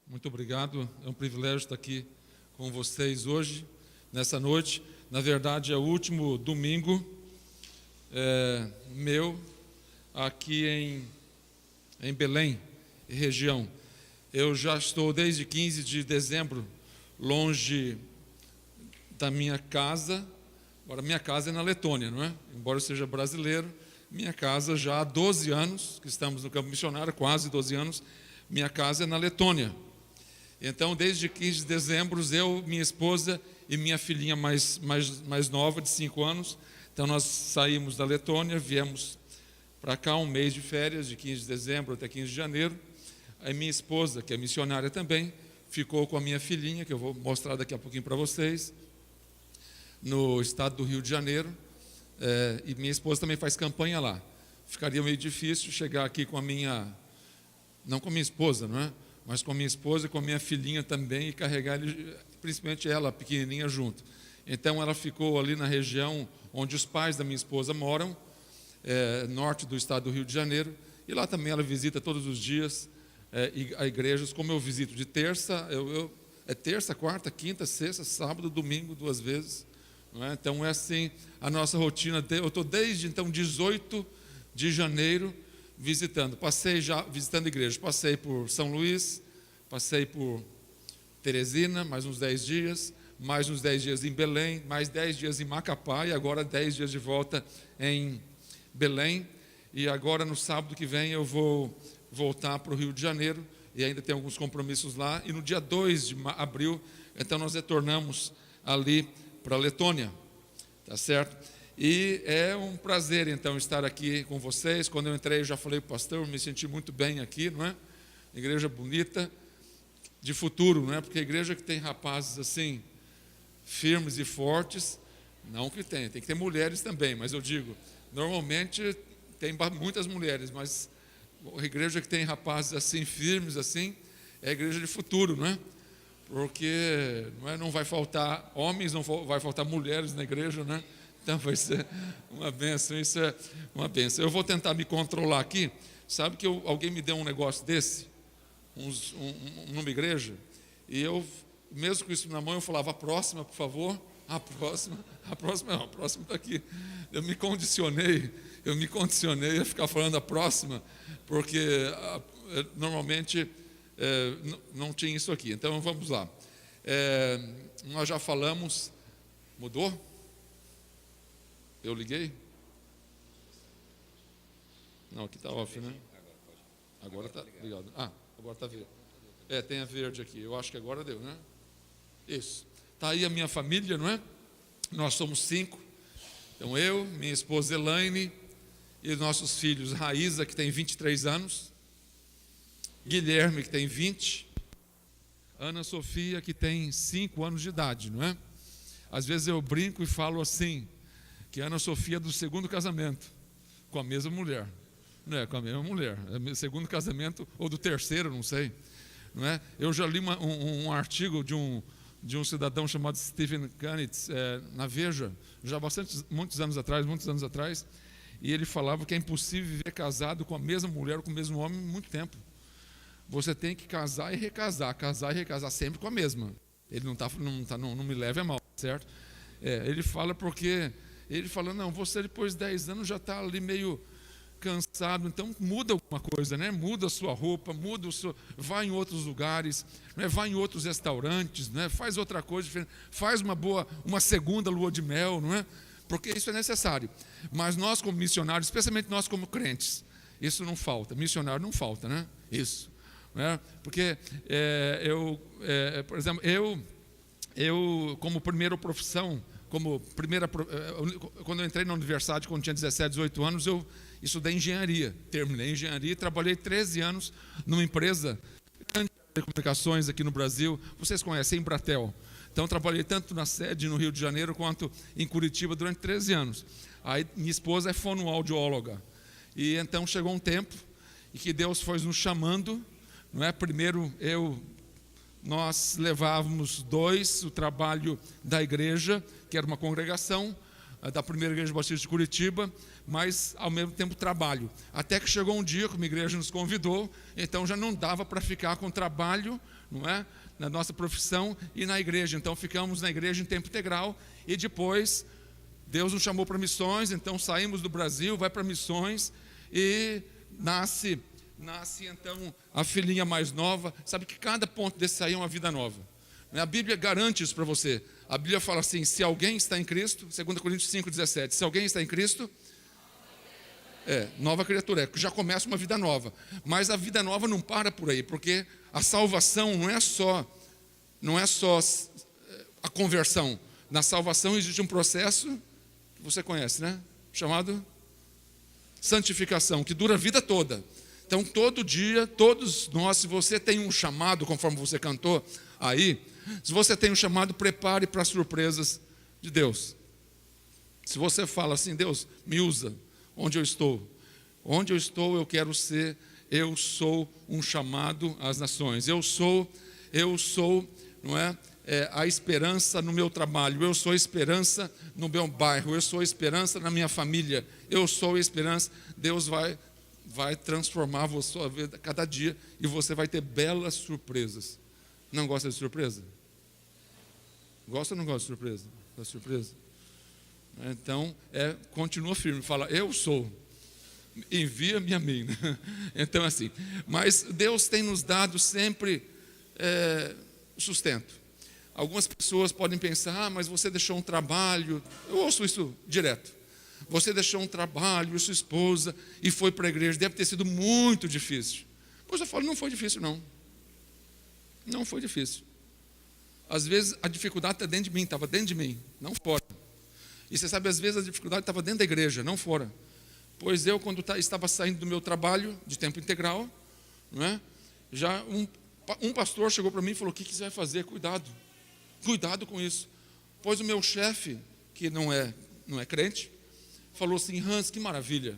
Muito obrigado, é um privilégio estar aqui com vocês hoje, nessa noite. Na verdade, é o último domingo meu aqui em Belém, região. Eu já estou desde 15 de dezembro longe da minha casa. Agora, minha casa é na Letônia, não é? Embora eu seja brasileiro, minha casa já há 12 anos, que estamos no campo missionário, quase 12 anos, minha casa é na Letônia. Então, desde 15 de dezembro, eu, minha esposa e minha filhinha mais nova, de 5 anos, então nós saímos da Letônia, viemos para cá um mês de férias, de 15 de dezembro até 15 de janeiro. Aí minha esposa, que é missionária também, ficou com a minha filhinha, que eu vou mostrar daqui a pouquinho para vocês, no estado do Rio de Janeiro, e minha esposa também faz campanha lá. Ficaria meio difícil chegar aqui com a minha, não com a minha esposa, não é? Mas com a minha esposa e com a minha filhinha também, e carregar principalmente ela, pequenininha, junto. Então ela ficou ali na região onde os pais da minha esposa moram, norte do estado do Rio de Janeiro, e lá também ela visita todos os dias a igrejas, como eu visito de terça, terça, quarta, quinta, sexta, sábado, domingo, 2 vezes. Não é? Então é assim a nossa rotina. Eu estou desde então 18 de janeiro visitando. Passei já visitando igrejas. Passei por São Luís, passei por Teresina, mais uns 10 dias, mais uns 10 dias em Belém, mais 10 dias em Macapá, e agora 10 dias de volta em Belém. E agora no sábado que vem eu vou voltar para o Rio de Janeiro, e ainda tem alguns compromissos lá, e no dia 2 de abril, então nós retornamos ali para a Letônia, tá certo? E é um prazer então estar aqui com vocês. Quando eu entrei, eu já falei para o pastor, eu me senti muito bem aqui, não é? Igreja bonita, de futuro, não é? Porque a igreja que tem rapazes assim, firmes e fortes, não que tem que ter mulheres também, mas eu digo, normalmente tem muitas mulheres, mas a igreja que tem rapazes assim, firmes assim, é a igreja de futuro, não é? Porque não vai faltar homens, não vai faltar mulheres na igreja, né? Então vai ser uma bênção, isso é uma bênção. Eu vou tentar me controlar aqui. Sabe que alguém me deu um negócio desse, numa igreja, e eu, mesmo com isso na mão, eu falava: a próxima, por favor, a próxima está aqui. Eu me condicionei a ficar falando a próxima, porque normalmente não tinha isso aqui. Então vamos lá. Nós já falamos. Mudou? Eu liguei? Não, aqui está off, né? Agora está ligado. Agora está verde. Tem a verde aqui. Eu acho que agora deu, né? Isso. Está aí a minha família, não é? Nós somos 5. Então eu, minha esposa Elaine e nossos filhos Raíza, que tem 23 anos, Guilherme, que tem 20, Ana Sofia, que tem 5 anos de idade, não é? Às vezes eu brinco e falo assim, que Ana Sofia é do segundo casamento, com a mesma mulher, não é? Com a mesma mulher, segundo casamento, ou do terceiro, não sei, não é? Eu já li um artigo de um cidadão chamado Stephen Kanitz, na Veja, já muitos anos atrás, e ele falava que é impossível viver casado com a mesma mulher ou com o mesmo homem muito tempo. Você tem que casar e recasar sempre com a mesma. Ele não me leve a mal, certo? Ele fala não, você depois de 10 anos já está ali meio cansado, então muda alguma coisa, né? Muda a sua roupa, vai em outros lugares, né? Vai em outros restaurantes, né? Faz outra coisa diferente, faz uma segunda lua de mel, não é? Porque isso é necessário. Mas nós como missionários, especialmente nós como crentes, isso não falta, missionário não falta, né? Isso. Porque por exemplo, eu como primeira profissão, quando eu entrei na universidade, quando tinha 17, 18 anos, eu estudei engenharia, terminei engenharia e trabalhei 13 anos numa empresa de comunicações aqui no Brasil. Vocês conhecem, Embratel. Então trabalhei tanto na sede no Rio de Janeiro quanto em Curitiba durante 13 anos. Aí minha esposa é fonoaudióloga, e então chegou um tempo em que Deus foi nos chamando, não é? Primeiro nós levávamos o trabalho da igreja, que era uma congregação, da primeira igreja batista de Curitiba, mas ao mesmo tempo trabalho. Até que chegou um dia que uma igreja nos convidou, então já não dava para ficar com trabalho, não é? Na nossa profissão e na igreja. Então ficamos na igreja em tempo integral e depois Deus nos chamou para missões, então saímos do Brasil, vai para missões e nasce então a filhinha mais nova. Sabe que cada ponto desse aí é uma vida nova. A Bíblia garante isso para você. A Bíblia fala assim: se alguém está em Cristo, 2 Coríntios 5,17, se alguém está em Cristo, nova criatura, já começa uma vida nova. Mas a vida nova não para por aí, porque a salvação não é só a conversão. Na salvação existe um processo que você conhece, né? Chamado santificação, que dura a vida toda. Então todo dia, todos nós, se você tem um chamado, conforme você cantou aí, se você tem um chamado, prepare para as surpresas de Deus. Se você fala assim: Deus, me usa onde eu estou. Onde eu estou, eu quero ser. Eu sou um chamado às nações. Eu sou, não é? A esperança no meu trabalho. Eu sou a esperança no meu bairro. Eu sou a esperança na minha família. Eu sou a esperança. Deus vai transformar a sua vida cada dia e você vai ter belas surpresas. Não gosta de surpresa? Gosta ou não gosta de surpresa? Da surpresa? Então, continua firme, fala: eu sou, envia-me a mim. Então, assim, mas Deus tem nos dado sempre sustento. Algumas pessoas podem pensar: mas você deixou um trabalho. Eu ouço isso direto. Você deixou um trabalho, sua esposa, e foi para a igreja, deve ter sido muito difícil. Pois eu falo: não foi difícil não. Não foi difícil. Às vezes a dificuldade está dentro de mim, estava dentro de mim, não fora. E você sabe, às vezes a dificuldade estava dentro da igreja, não fora. Pois eu, quando estava saindo do meu trabalho de tempo integral, não é? Já um pastor chegou para mim e falou: o que você vai fazer? Cuidado com isso. Pois o meu chefe, que não é crente, falou assim: Hans, que maravilha,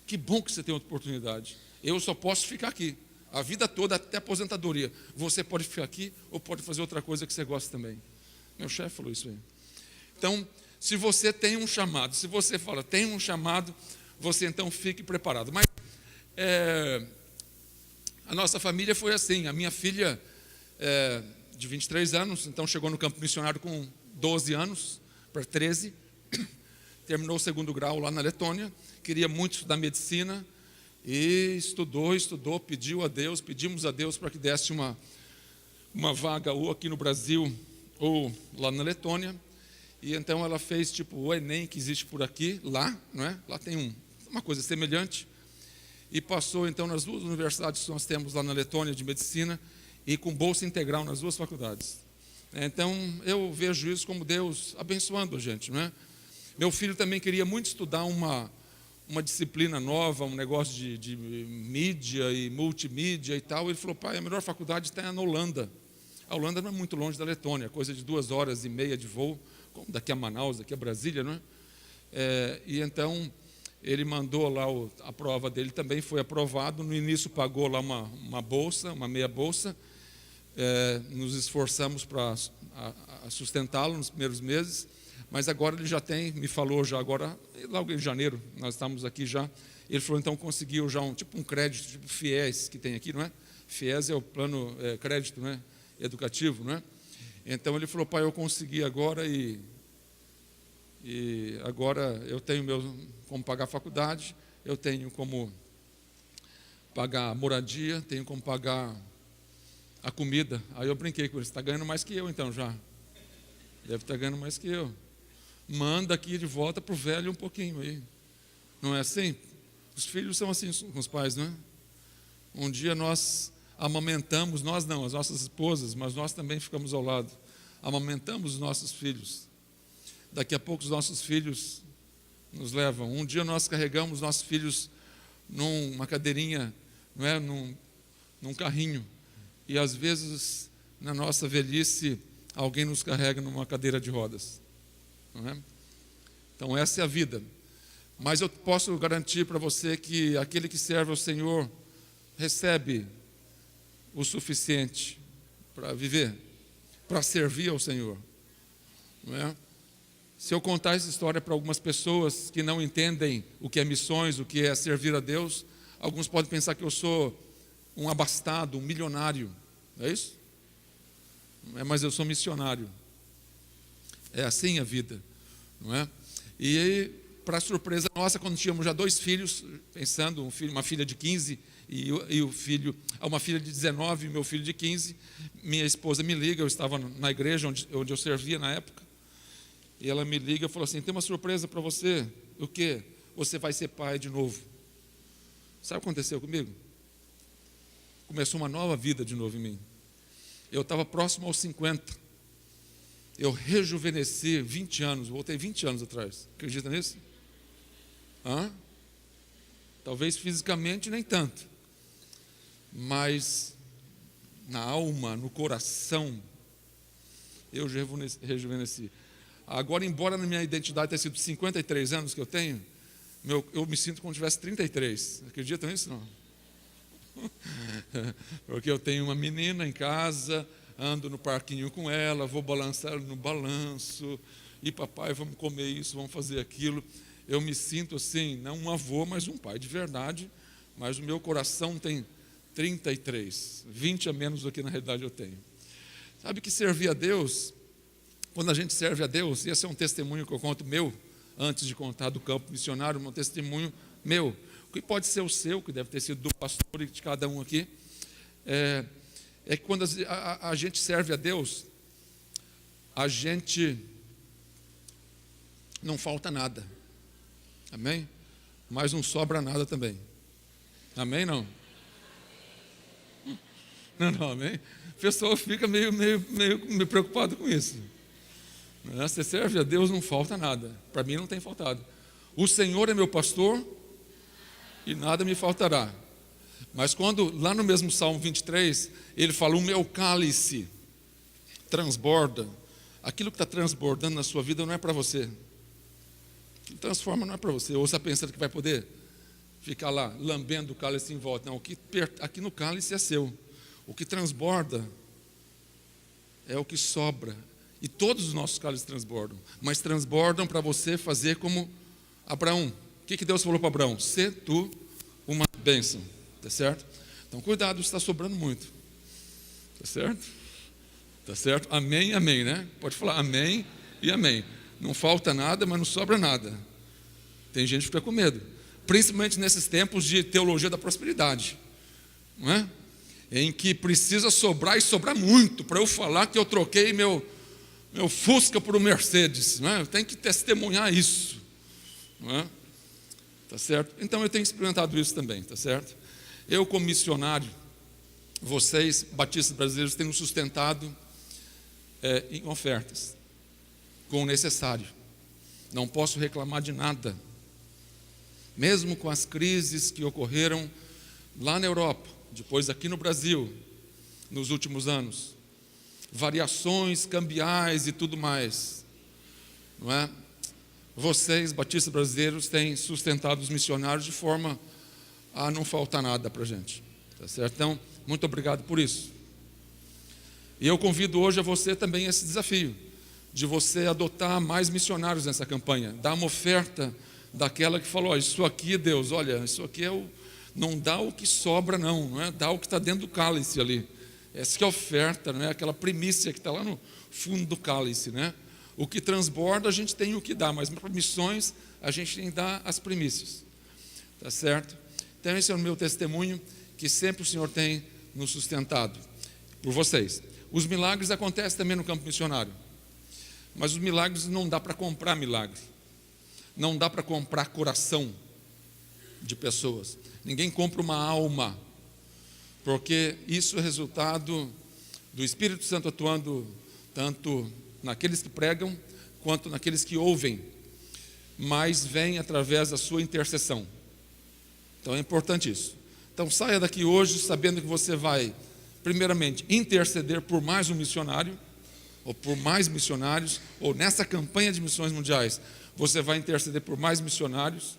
que bom que você tem outra oportunidade. Eu só posso ficar aqui a vida toda até a aposentadoria. Você pode ficar aqui ou pode fazer outra coisa que você gosta também. Meu chefe falou isso aí. Então, se você tem um chamado, se você fala tem um chamado, você então fique preparado. Mas a nossa família foi assim. A minha filha de 23 anos, então chegou no campo missionário com 12 anos para 13, terminou o 2º grau lá na Letônia, queria muito estudar medicina. E estudou, pedimos a Deus para que desse uma vaga ou aqui no Brasil ou lá na Letônia. E então ela fez tipo o Enem que existe por aqui, lá, não é? Lá tem uma coisa semelhante. E passou então nas 2 universidades que nós temos lá na Letônia de medicina e com bolsa integral nas 2 faculdades. Então eu vejo isso como Deus abençoando a gente, não é? Meu filho também queria muito estudar uma disciplina nova, um negócio de mídia e multimídia e tal. Ele falou: pai, a melhor faculdade está na Holanda. A Holanda não é muito longe da Letônia, coisa de 2h30 de voo, como daqui a Manaus, daqui a Brasília, não é? E então ele mandou lá a prova dele, também foi aprovado. No início pagou lá uma bolsa, uma meia bolsa. Nos esforçamos para sustentá-lo nos primeiros meses. Mas agora ele já me falou já agora, logo em janeiro, nós estamos aqui já. Ele falou: então conseguiu já um crédito, tipo FIES que tem aqui, não é? FIES é o plano crédito, não é? Educativo, não é? Então ele falou: pai, eu consegui agora e agora eu tenho como pagar a faculdade, eu tenho como pagar a moradia, tenho como pagar a comida. Aí eu brinquei com ele: você está ganhando mais que eu então já. Deve estar ganhando mais que eu. Manda aqui de volta para o velho um pouquinho aí. Não é assim? Os filhos são assim com os pais, não é? Um dia nós amamentamos, nós não, as nossas esposas, mas nós também ficamos ao lado. Amamentamos os nossos filhos. Daqui a pouco os nossos filhos nos levam. Um dia nós carregamos nossos filhos numa cadeirinha, não é? Num carrinho. E às vezes, na nossa velhice, alguém nos carrega numa cadeira de rodas. Não é? Então essa é a vida. Mas eu posso garantir para você que aquele que serve ao Senhor recebe o suficiente para viver, para servir ao Senhor. Não é? Se eu contar essa história para algumas pessoas que não entendem o que é missões, o que é servir a Deus, alguns podem pensar que eu sou um abastado, um milionário. É isso? Mas eu sou missionário. É assim a vida, não é? E para surpresa nossa, quando tínhamos já 2 filhos, pensando, uma filha de 15 e uma filha de 19 e meu filho de 15, minha esposa me liga, eu estava na igreja onde eu servia na época, e ela me liga e falou assim: tem uma surpresa para você. O quê? Você vai ser pai de novo. Sabe o que aconteceu comigo? Começou uma nova vida de novo em mim. Eu estava próximo aos 50. Eu rejuvenesci 20 anos, voltei 20 anos atrás. Acredita nisso? Talvez fisicamente nem tanto, mas na alma, no coração, eu rejuvenesci. Agora, embora na minha identidade tenha sido 53 anos que eu tenho, eu me sinto como se tivesse 33. Acreditam nisso? Não? Porque eu tenho uma menina em casa, ando no parquinho com ela, vou balançar ela no balanço, e papai, vamos comer isso, vamos fazer aquilo. Eu me sinto assim, não um avô, mas um pai de verdade, mas o meu coração tem 33, 20 a menos do que na realidade eu tenho. Sabe que servir a Deus, quando a gente serve a Deus, e esse é um testemunho que eu conto meu, antes de contar do campo missionário, um testemunho meu, que pode ser o seu, que deve ter sido do pastor e de cada um aqui, é que quando a gente serve a Deus, a gente não falta nada, amém? Mas não sobra nada também, amém? Não, amém? A pessoa fica meio preocupado com isso. Você serve a Deus, não falta nada. Para mim não tem faltado. O Senhor é meu pastor e nada me faltará. Mas quando, lá no mesmo Salmo 23, ele fala: o meu cálice transborda. Aquilo que está transbordando na sua vida não é para você. O que transforma não é para você. Ou você está pensando que vai poder ficar lá lambendo o cálice em volta. Não, aqui no cálice é seu. O que transborda é o que sobra. E todos os nossos cálices transbordam. Mas transbordam para você fazer como Abraão. O que Deus falou para Abraão? Sê tu uma bênção. Tá certo? Então cuidado, está sobrando muito. Tá certo? Tá certo? Amém, amém, né? Pode falar amém e amém. Não falta nada, mas não sobra nada. Tem gente que fica com medo. Principalmente nesses tempos de teologia da prosperidade. Não é? Em que precisa sobrar e sobrar muito para eu falar que eu troquei meu Fusca por um Mercedes, não é? Eu tenho que testemunhar isso, não é? Tá certo? Então eu tenho experimentado isso também, tá certo? Eu, como missionário, vocês, batistas brasileiros, têm nos sustentado em ofertas, com o necessário. Não posso reclamar de nada, mesmo com as crises que ocorreram lá na Europa, depois aqui no Brasil, nos últimos anos. Variações cambiais e tudo mais, não é? Vocês, batistas brasileiros, têm sustentado os missionários de forma a não faltar nada para a gente, tá certo? Então, muito obrigado por isso. E eu convido hoje a você também esse desafio, de você adotar mais missionários nessa campanha, dar uma oferta daquela que falou: isso aqui, Deus, olha, isso aqui não dá o que sobra não é? Dá o que está dentro do cálice ali. Essa que é a oferta, não é? Aquela primícia que está lá no fundo do cálice, né? O que transborda a gente tem o que dá, mas para missões a gente tem que dar as primícias, tá certo? Então esse é o meu testemunho, que sempre o Senhor tem nos sustentado por vocês. Os milagres acontecem também no campo missionário, mas os milagres não dá para comprar milagre, não dá para comprar coração de pessoas. Ninguém compra uma alma, porque isso é resultado do Espírito Santo atuando tanto naqueles que pregam quanto naqueles que ouvem, mas vem através da sua intercessão. Então é importante isso. Então saia daqui hoje sabendo que você vai, primeiramente, interceder por mais um missionário, ou por mais missionários, ou nessa campanha de missões mundiais, você vai interceder por mais missionários,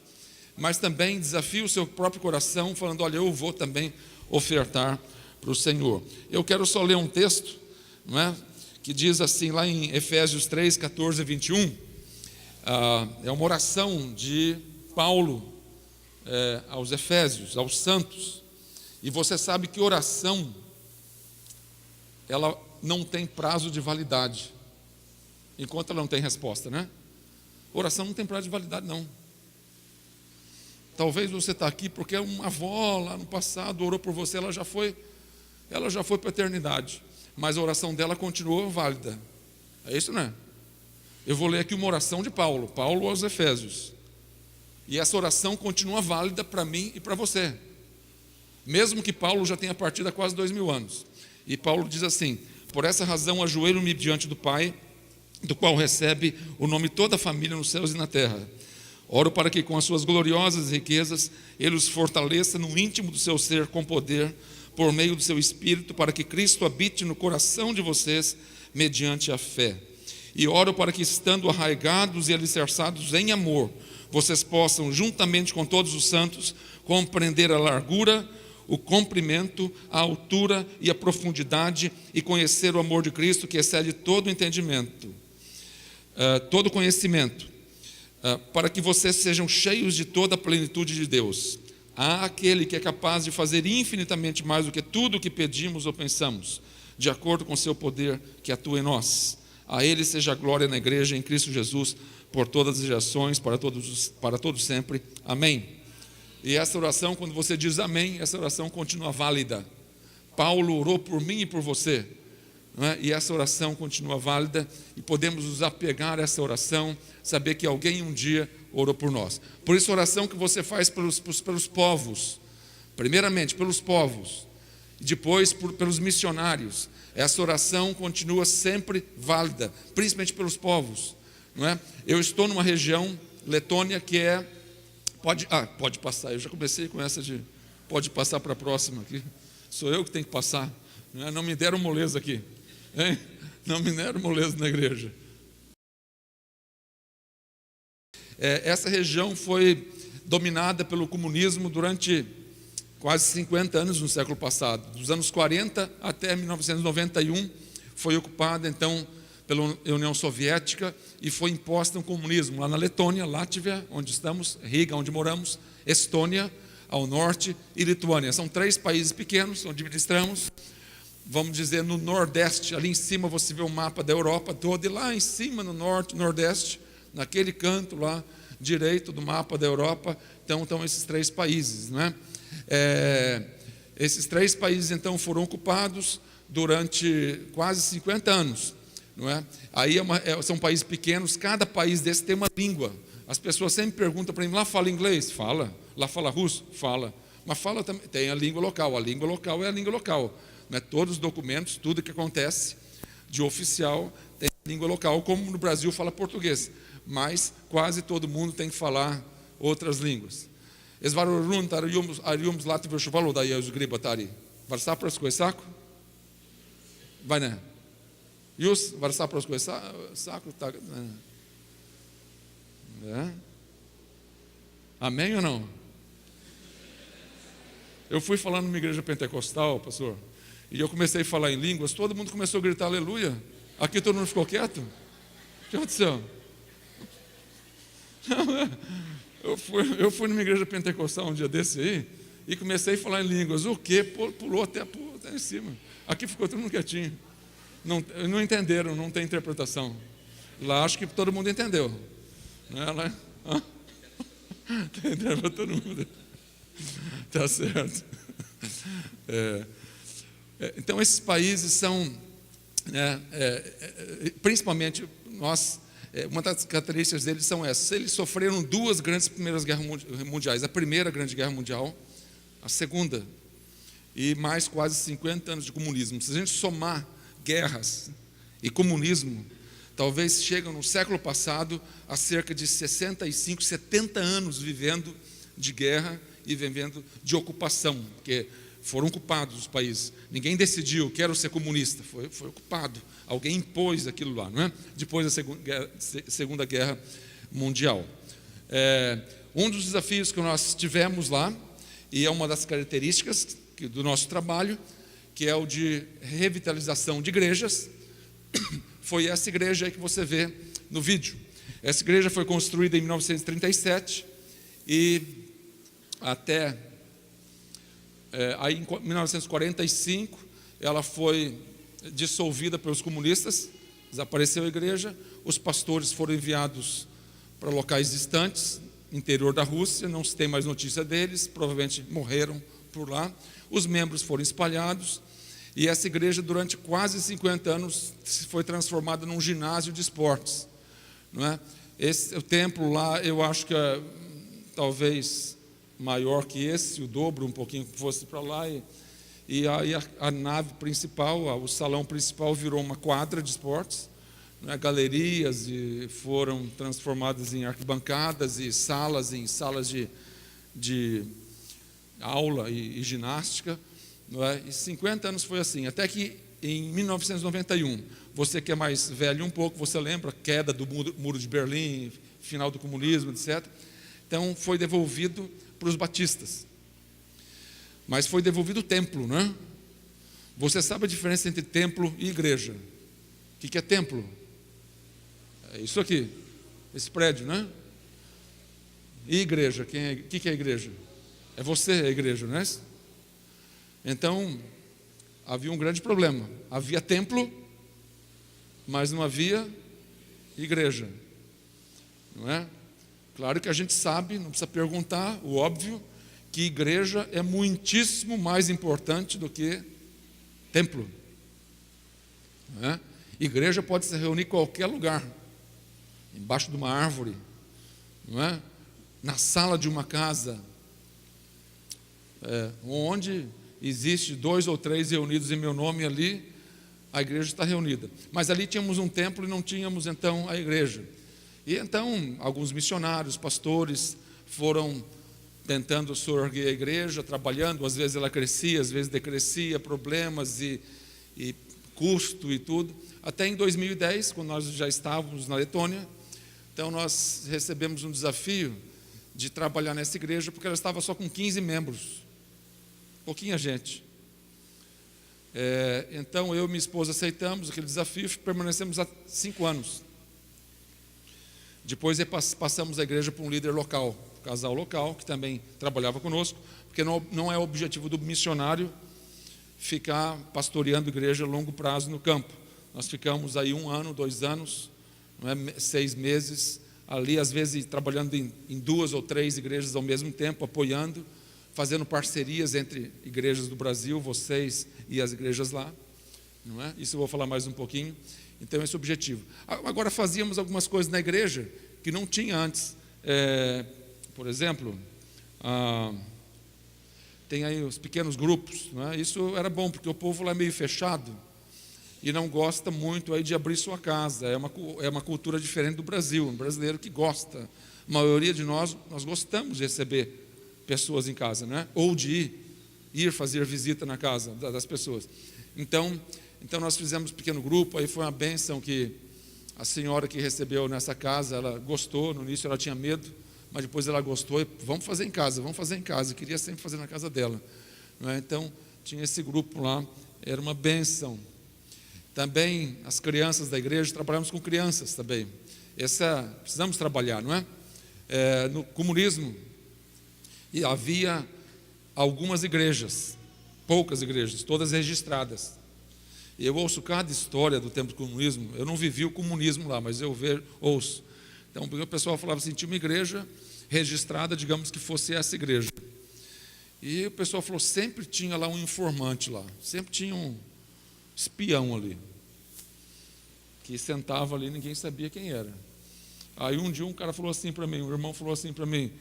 mas também desafie o seu próprio coração, falando: olha, eu vou também ofertar para o Senhor. Eu quero só ler um texto, não é? Que diz assim, lá em Efésios 3, 14 e 21, É uma oração de Paulo aos Efésios, aos santos. E você sabe que oração, ela não tem prazo de validade, enquanto ela não tem resposta, né? Oração não tem prazo de validade, não. Talvez você está aqui porque uma avó lá no passado orou por você, ela já foi para a eternidade, mas a oração dela continuou válida. É isso, né? Eu vou ler aqui uma oração de Paulo aos Efésios. E essa oração continua válida para mim e para você, mesmo que Paulo já tenha partido há quase 2000 anos. E Paulo diz assim: por essa razão ajoelho-me diante do Pai, do qual recebe o nome toda a família nos céus e na terra. Oro para que com as suas gloriosas riquezas Ele os fortaleça no íntimo do seu ser com poder, por meio do seu Espírito, para que Cristo habite no coração de vocês mediante a fé. E oro para que, estando arraigados e alicerçados em amor, vocês possam, juntamente com todos os santos, compreender a largura, o comprimento, a altura e a profundidade, e conhecer o amor de Cristo, que excede todo entendimento, todo conhecimento, para que vocês sejam cheios de toda a plenitude de Deus. Há aquele que é capaz de fazer infinitamente mais do que tudo o que pedimos ou pensamos, de acordo com o seu poder que atua em nós. A Ele seja a glória na igreja, em Cristo Jesus, por todas as gerações, para todos sempre. Amém. E essa oração, quando você diz amém, essa oração continua válida. Paulo orou por mim e por você, não é? E essa oração continua válida, e podemos nos apegar a essa oração, saber que alguém um dia orou por nós. Por isso a oração que você faz pelos povos, primeiramente pelos povos, e depois pelos missionários, essa oração continua sempre válida, principalmente pelos povos, não é? Eu estou numa região, Letônia, que pode passar, eu já comecei com essa de pode passar para a próxima aqui, sou eu que tenho que passar, não é? Não me deram moleza aqui, hein? Não me deram moleza na igreja. Essa região foi dominada pelo comunismo durante quase 50 anos no século passado. Dos anos 40 até 1991, foi ocupada então pela União Soviética e foi imposta um comunismo lá na Letônia, Látvia, onde estamos, Riga, onde moramos, Estônia, ao norte, e Lituânia. São 3 países pequenos, onde estamos, vamos dizer, no nordeste. Ali em cima você vê o mapa da Europa toda, e lá em cima, no norte, nordeste, naquele canto lá direito do mapa da Europa, então estão esses 3 países, não é? Esses 3 países então foram ocupados durante quase 50 anos, não é? Aí são países pequenos, cada país desse tem uma língua. As pessoas sempre perguntam para mim: lá fala inglês? Fala. Lá fala russo? Fala. Mas fala também, tem a língua local é a língua local, não é? Todos os documentos, tudo que acontece de oficial tem língua local, como no Brasil fala português, mas quase todo mundo tem que falar outras línguas. Vai, né? Jus, saco, tá. Amém ou não? Eu fui falando numa igreja pentecostal, pastor, e eu comecei a falar em línguas, todo mundo começou a gritar aleluia. Aqui todo mundo ficou quieto. O que aconteceu? Eu fui numa igreja pentecostal um dia desse aí e comecei a falar em línguas. O quê? Pulou até em cima. Aqui ficou todo mundo quietinho. Não entenderam, não tem interpretação. Lá acho que todo mundo entendeu. Não é? Lá, entendeu para todo mundo. Tá certo. Então esses países são, principalmente nós. Uma das características deles são essas. Eles sofreram 2 grandes primeiras guerras mundiais. A primeira grande guerra mundial, a segunda, e mais quase 50 anos de comunismo. Se a gente somar guerras e comunismo, talvez chegam no século passado a cerca de 65, 70 anos vivendo de guerra e vivendo de ocupação, porque foram ocupados os países. Ninguém decidiu, quero ser comunista, foi ocupado. Alguém impôs aquilo lá, não é? Depois da Segunda Guerra Mundial. Um dos desafios que nós tivemos lá, e é uma das características do nosso trabalho, que é o de revitalização de igrejas, foi essa igreja aí que você vê no vídeo. Essa igreja foi construída em 1937 e até aí em 1945 ela foi dissolvida pelos comunistas, desapareceu a igreja, os pastores foram enviados para locais distantes, interior da Rússia, não se tem mais notícia deles, provavelmente morreram por lá, os membros foram espalhados, e essa igreja durante quase 50 anos foi transformada num ginásio de esportes, não é? O templo lá, eu acho que é talvez maior que esse, o dobro, um pouquinho que fosse para lá, e aí a nave principal, o salão principal virou uma quadra de esportes, né? Galerias foram transformadas em arquibancadas e salas em salas de aula e ginástica, não é? E 50 anos foi assim, até que em 1991, você que é mais velho um pouco, você lembra a queda do muro de Berlim, final do comunismo, etc. Então foi devolvido para os batistas, mas foi devolvido o templo, né? Você sabe a diferença entre templo e igreja? O que é templo? É isso aqui, esse prédio, né? E igreja, o que é igreja? É você a igreja, não é? Então, havia um grande problema. Havia templo, mas não havia igreja, não é? Claro que a gente sabe, não precisa perguntar, o óbvio, que igreja é muitíssimo mais importante do que templo, não é? Igreja pode se reunir em qualquer lugar, embaixo de uma árvore, não é? Na sala de uma casa, onde existe 2 ou 3 reunidos em meu nome ali, a igreja está reunida. Mas ali tínhamos um templo e não tínhamos então a igreja. E então alguns missionários, pastores foram tentando surgir a igreja, trabalhando, às vezes ela crescia, às vezes decrescia, problemas e custo e tudo. Até em 2010, quando nós já estávamos na Letônia, então nós recebemos um desafio de trabalhar nessa igreja, porque ela estava só com 15 membros, pouquinha gente. Então eu e minha esposa aceitamos aquele desafio, permanecemos há 5 anos. Depois passamos a igreja para um líder local, um casal local, que também trabalhava conosco, porque não é o objetivo do missionário ficar pastoreando igreja a longo prazo no campo. Nós ficamos aí 1 ano, 2 anos, não é, 6 meses, ali às vezes trabalhando em 2 ou 3 igrejas ao mesmo tempo, apoiando, fazendo parcerias entre igrejas do Brasil, vocês e as igrejas lá, não é? Isso eu vou falar mais um pouquinho. Então esse é o objetivo. Agora fazíamos algumas coisas na igreja que não tinha antes. Por exemplo, tem aí os pequenos grupos, não é? Isso era bom, porque o povo lá é meio fechado e não gosta muito aí de abrir sua casa. É uma cultura diferente do Brasil, um brasileiro que gosta. A maioria de nós gostamos de receber pessoas em casa, né? Ou de ir fazer visita na casa das pessoas. Então nós fizemos um pequeno grupo, aí foi uma bênção que a senhora que recebeu nessa casa, ela gostou, no início ela tinha medo, mas depois ela gostou, e vamos fazer em casa, e queria sempre fazer na casa dela, não é? Então tinha esse grupo lá, era uma bênção. Também as crianças da igreja, trabalhamos com crianças também, precisamos trabalhar, não é? No comunismo, e havia algumas igrejas, poucas igrejas, todas registradas. Eu ouço cada história do tempo do comunismo. Eu não vivi o comunismo lá, mas eu ouço. Então o pessoal falava assim, tinha uma igreja registrada, digamos que fosse essa igreja. E o pessoal falou, sempre tinha lá um informante lá, sempre tinha um espião ali, que sentava ali e ninguém sabia quem era. Aí um dia um cara falou assim para mim, um irmão falou assim para mim,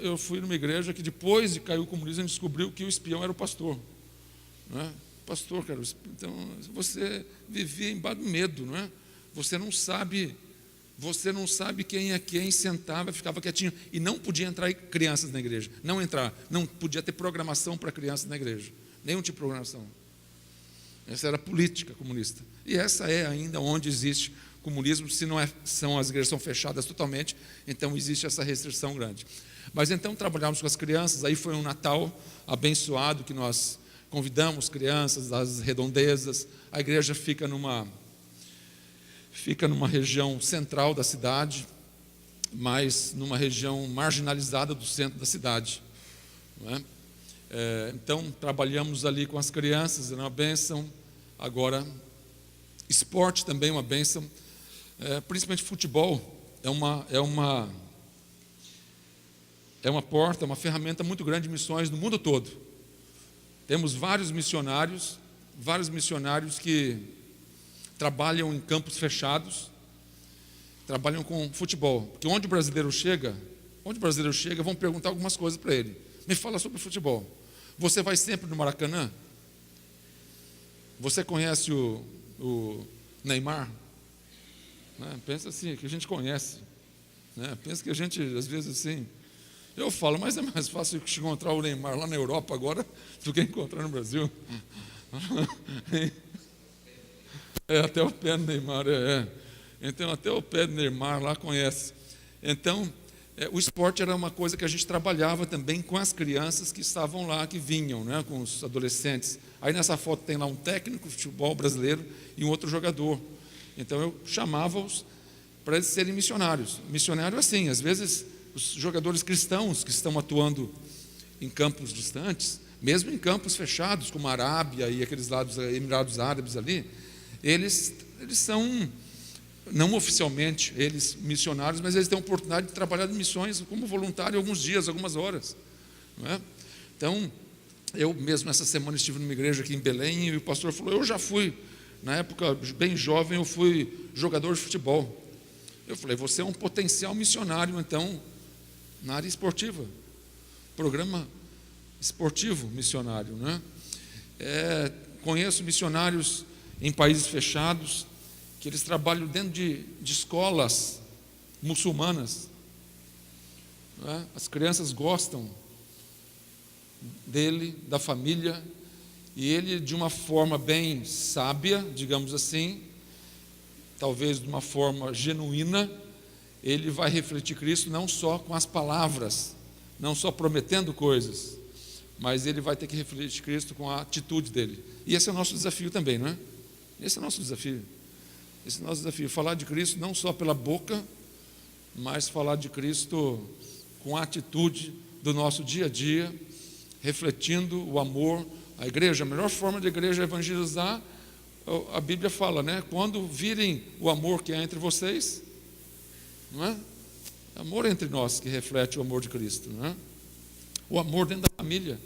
eu fui numa igreja que depois de cair o comunismo, a gente descobriu que o espião era o pastor, não é? Pastor, cara, então você vivia embaixo do medo, não é? Você não sabe quem é quem, sentava, ficava quietinho, e não podia entrar crianças na igreja, não podia ter programação para crianças na igreja, nenhum tipo de programação. Essa era a política comunista, e essa é ainda onde existe comunismo. Se não as igrejas são fechadas totalmente, então existe essa restrição grande. Mas então trabalhamos com as crianças, aí foi um Natal abençoado, que nós convidamos crianças das redondezas. A igreja fica numa região central da cidade, mas numa região marginalizada do centro da cidade, não é? Então, trabalhamos ali com as crianças, era uma bênção. Agora, esporte também é uma bênção, principalmente futebol, é uma porta, uma ferramenta muito grande de missões no mundo todo. Temos vários missionários que trabalham em campos fechados, trabalham com futebol, porque onde o brasileiro chega, vão perguntar algumas coisas para ele. Me fala sobre futebol. Você vai sempre no Maracanã? Você conhece o Neymar? Né? Pensa assim, que a gente conhece, né? Pensa que a gente, às vezes assim, eu falo, mas é mais fácil encontrar o Neymar lá na Europa agora do que encontrar no Brasil. Até o pé do Neymar, Então, até o pé do Neymar lá conhece. Então, o esporte era uma coisa que a gente trabalhava também com as crianças que estavam lá, que vinham, né, com os adolescentes. Aí nessa foto tem lá um técnico de futebol brasileiro e um outro jogador. Então, eu chamava-os para eles serem missionários. Missionário assim, às vezes, os jogadores cristãos que estão atuando em campos distantes, mesmo em campos fechados, como a Arábia e aqueles lados, Emirados Árabes ali, eles são, não oficialmente, eles missionários, mas eles têm a oportunidade de trabalhar em missões como voluntário alguns dias, algumas horas, não é? Então, eu mesmo essa semana estive numa igreja aqui em Belém e o pastor falou, eu já fui, na época bem jovem, eu fui jogador de futebol. Eu falei, você é um potencial missionário, então, na área esportiva, programa esportivo missionário, né? Conheço missionários em países fechados, que eles trabalham dentro de escolas muçulmanas, né? As crianças gostam dele, da família, e ele, de uma forma bem sábia, digamos assim, talvez de uma forma genuína, ele vai refletir Cristo não só com as palavras, não só prometendo coisas, mas ele vai ter que refletir Cristo com a atitude dele. E esse é o nosso desafio também, não é? Esse é o nosso desafio. Esse é o nosso desafio, falar de Cristo não só pela boca, mas falar de Cristo com a atitude do nosso dia a dia, refletindo o amor. A igreja, a melhor forma da igreja evangelizar, a Bíblia fala, né? Quando virem o amor que há entre vocês, não é? Amor entre nós que reflete o amor de Cristo, não é? O amor dentro da família,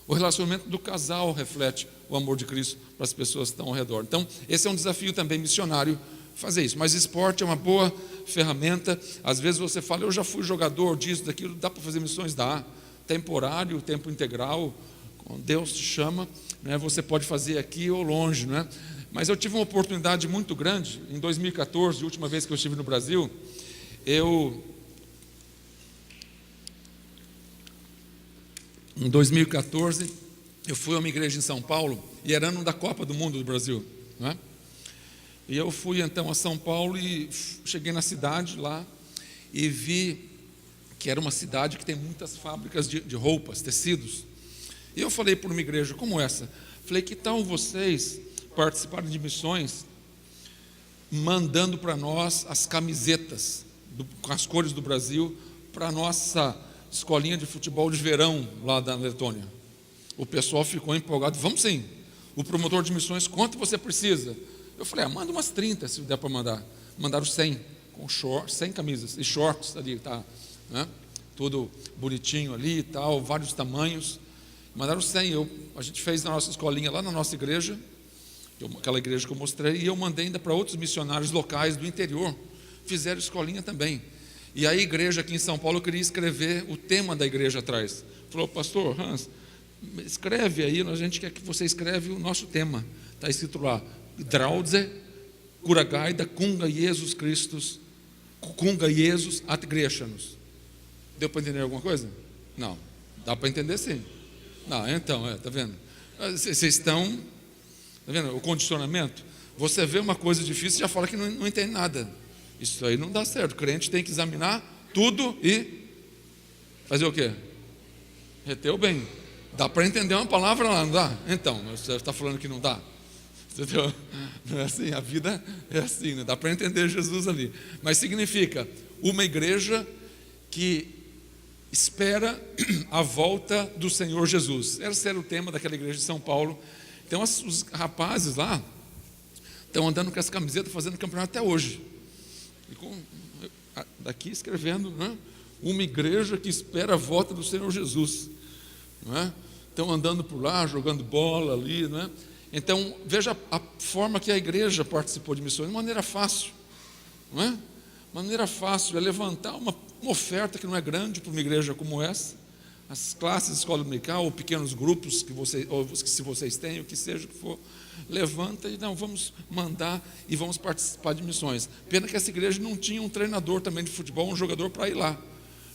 o relacionamento do casal reflete o amor de Cristo para as pessoas que estão ao redor. Então, esse é um desafio também missionário, fazer isso. Mas esporte é uma boa ferramenta. Às vezes você fala, eu já fui jogador disso, daquilo, dá para fazer missões? Dá. Temporário, tempo integral, quando Deus te chama, né, você pode fazer aqui ou longe, né? Mas eu tive uma oportunidade muito grande, em 2014, a última vez que eu estive no Brasil, em 2014, eu fui a uma igreja em São Paulo, e era ano da Copa do Mundo do Brasil, né? E eu fui então a São Paulo e cheguei na cidade lá, e vi que era uma cidade que tem muitas fábricas de roupas, tecidos. E eu falei para uma igreja como essa, falei, que tal vocês participarem de missões, mandando para nós as camisetas, com as cores do Brasil, para a nossa escolinha de futebol de verão lá da Letônia. O pessoal ficou empolgado, vamos sim. O promotor de missões, quanto você precisa? Eu falei, manda umas 30 se der para mandar. Mandaram 100, com shorts, 100 camisas e shorts ali, tá, né? Tudo bonitinho ali e tal, vários tamanhos. Mandaram 100, a gente fez na nossa escolinha lá na nossa igreja, aquela igreja que eu mostrei, e eu mandei ainda para outros missionários locais do interior, fizeram escolinha também. E a igreja aqui em São Paulo, eu queria escrever o tema da igreja atrás. Falou, pastor Hans, escreve aí, a gente quer que você escreve o nosso tema. Está escrito lá, Draudze, Kuragaida, Kunga Jesus Christus, Kunga Jesus at Grecianos. Deu para entender alguma coisa? Não, dá para entender sim. Não, então, tá vendo? Vocês estão, tá vendo? O condicionamento, você vê uma coisa difícil e já fala que não entende nada. Isso aí não dá certo. O crente tem que examinar tudo e fazer o quê? Reteu bem. Dá para entender uma palavra lá, não dá? Então, você está falando que não dá? Entendeu? Não é assim, a vida é assim, né? Dá para entender Jesus ali. Mas significa uma igreja que espera a volta do Senhor Jesus. Esse era o tema daquela igreja de São Paulo. Então os rapazes lá estão andando com essa camiseta, fazendo campeonato até hoje. E daqui escrevendo, né? Uma igreja que espera a volta do Senhor Jesus. Não é? Estão andando por lá, jogando bola ali, não é? Então, veja a forma que a igreja participou de missões, de maneira fácil, não é? Maneira fácil, é levantar uma oferta que não é grande para uma igreja como essa, as classes de escola dominical, ou pequenos grupos que se vocês têm, o que seja que for, levanta e não, vamos mandar e vamos participar de missões. Pena que essa igreja não tinha um treinador também de futebol, um jogador para ir lá,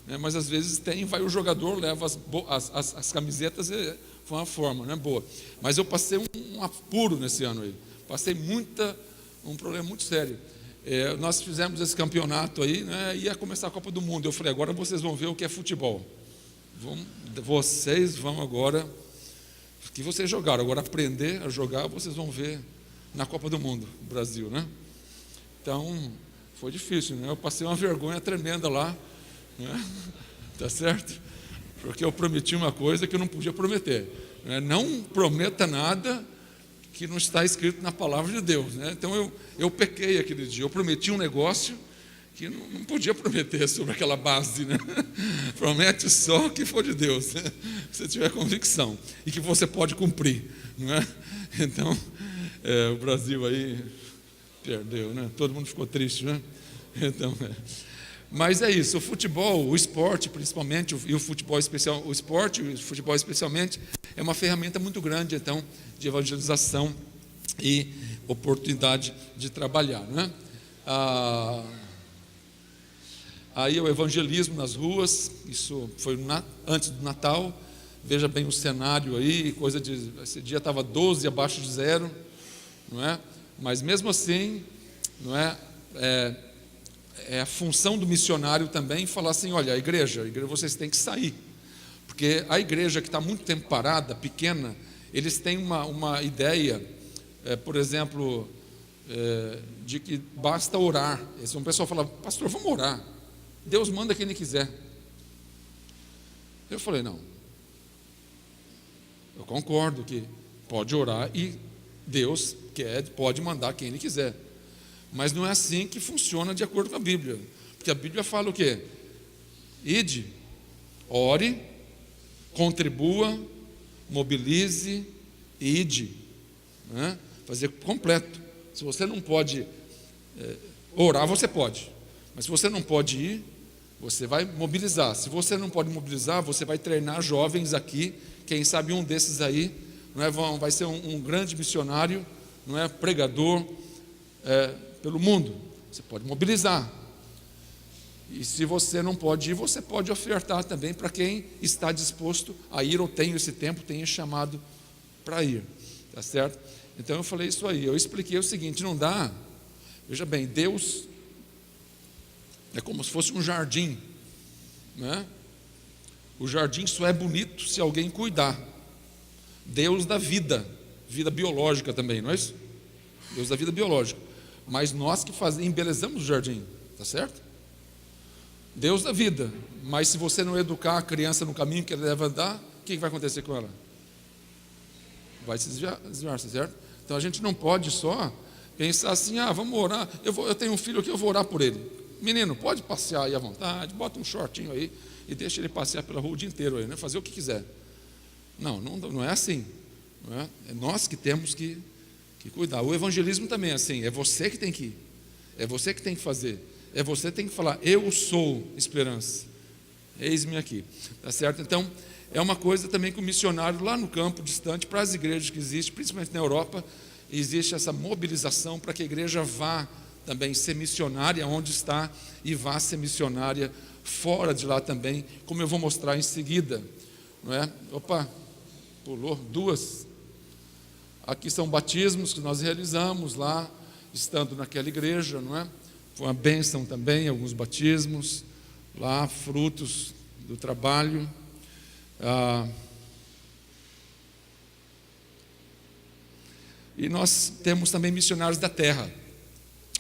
né? Mas às vezes vai o jogador, leva as camisetas, foi uma forma, né, boa. Mas eu passei um apuro nesse ano aí, passei um problema muito sério. Nós fizemos esse campeonato aí, né, ia começar a Copa do Mundo. Eu falei, agora vocês vão ver o que é futebol. Vocês vão agora, que vocês jogaram, agora aprender a jogar, vocês vão ver na Copa do Mundo, Brasil, né? Então, foi difícil, né? Eu passei uma vergonha tremenda lá, né? Tá certo? Porque eu prometi uma coisa que eu não podia prometer, né? Não prometa nada que não está escrito na palavra de Deus, né? Então eu pequei aquele dia, eu prometi um negócio que não podia prometer sobre aquela base, né? Promete só que for de Deus, né? Se você tiver convicção e que você pode cumprir, não é? Então, o Brasil aí perdeu, né? Todo mundo ficou triste, né? Então, mas é isso, o futebol, o esporte principalmente, e o futebol especial, o esporte e o futebol especialmente, é uma ferramenta muito grande, então, de evangelização e oportunidade de trabalhar, né? Aí o evangelismo nas ruas, isso foi antes do Natal, veja bem o cenário aí, esse dia estava 12 abaixo de zero, não é? Mas mesmo assim, não é a função do missionário também falar assim, olha, a igreja vocês têm que sair, porque a igreja que está muito tempo parada, pequena, eles têm uma ideia, por exemplo, de que basta orar. Um pessoal fala, pastor, vamos orar, Deus manda quem Ele quiser. Eu falei, não, eu concordo que pode orar e Deus pode mandar quem Ele quiser, mas não é assim que funciona de acordo com a Bíblia, porque a Bíblia fala o quê? Ide, ore, contribua, mobilize e ide, né? Fazer completo. Se você não pode orar, você pode, mas se você não pode ir, você vai mobilizar. Se você não pode mobilizar, você vai treinar jovens aqui, quem sabe um desses aí, não é, vai ser um grande missionário, não é, pregador pelo mundo. Você pode mobilizar. E se você não pode ir, você pode ofertar também para quem está disposto a ir, ou tem esse tempo, tem chamado para ir, tá certo? Então eu falei isso aí, eu expliquei o seguinte, não dá, veja bem, Deus é como se fosse um jardim, né? O jardim só é bonito se alguém cuidar. Deus da vida biológica também, não é isso? Deus da vida biológica, mas nós que embelezamos o jardim, tá certo? Deus da vida, mas se você não educar a criança no caminho que ela deve andar, o que vai acontecer com ela? Vai se desviar, certo? Então a gente não pode só pensar assim, vamos orar, eu tenho um filho aqui, eu vou orar por ele. Menino, pode passear aí à vontade, bota um shortinho aí e deixa ele passear pela rua o dia inteiro aí, né? Fazer o que quiser. Não é assim, não é? É nós que temos que cuidar. O evangelismo também é assim, é você que tem que ir, é você que tem que fazer, é você que tem que falar, eu sou esperança, eis-me aqui, tá certo? Então, é uma coisa também que o missionário lá no campo distante, para as igrejas que existem, principalmente na Europa, existe essa mobilização para que a igreja vá também ser missionária onde está e vá ser missionária fora de lá também, como eu vou mostrar em seguida, não é? Opa, pulou duas. Aqui são batismos que nós realizamos lá, estando naquela igreja, não é? Foi uma bênção também, alguns batismos lá, frutos do trabalho. E nós temos também missionários da terra.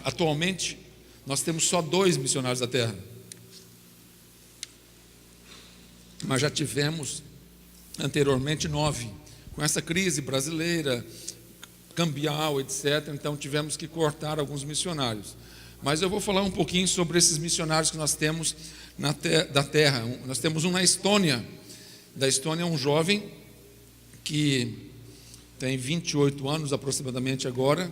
Atualmente, nós temos só 2 missionários da terra. mas já tivemos anteriormente 9. Com essa crise brasileira, cambial, etc., então tivemos que cortar alguns missionários. Mas eu vou falar um pouquinho sobre esses missionários que nós temos da terra. Nós temos um na Estônia. Da Estônia é um jovem que tem 28 anos aproximadamente agora,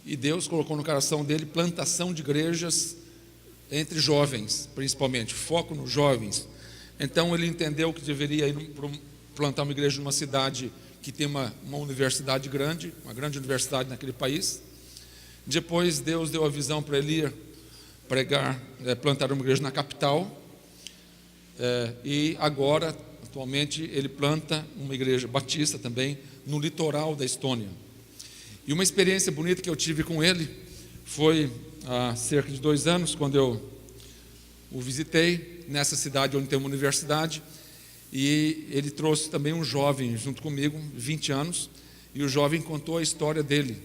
e Deus colocou no coração dele plantação de igrejas entre jovens, principalmente, foco nos jovens. Então ele entendeu que deveria ir plantar uma igreja numa cidade que tem uma universidade grande, uma grande universidade naquele país. Depois Deus deu a visão para ele ir plantar uma igreja na capital, e agora, atualmente, ele planta uma igreja batista também no litoral da Estônia. E uma experiência bonita que eu tive com ele foi há cerca de 2 anos, quando eu o visitei nessa cidade onde tem uma universidade, e ele trouxe também um jovem junto comigo, 20 anos, e o jovem contou a história dele.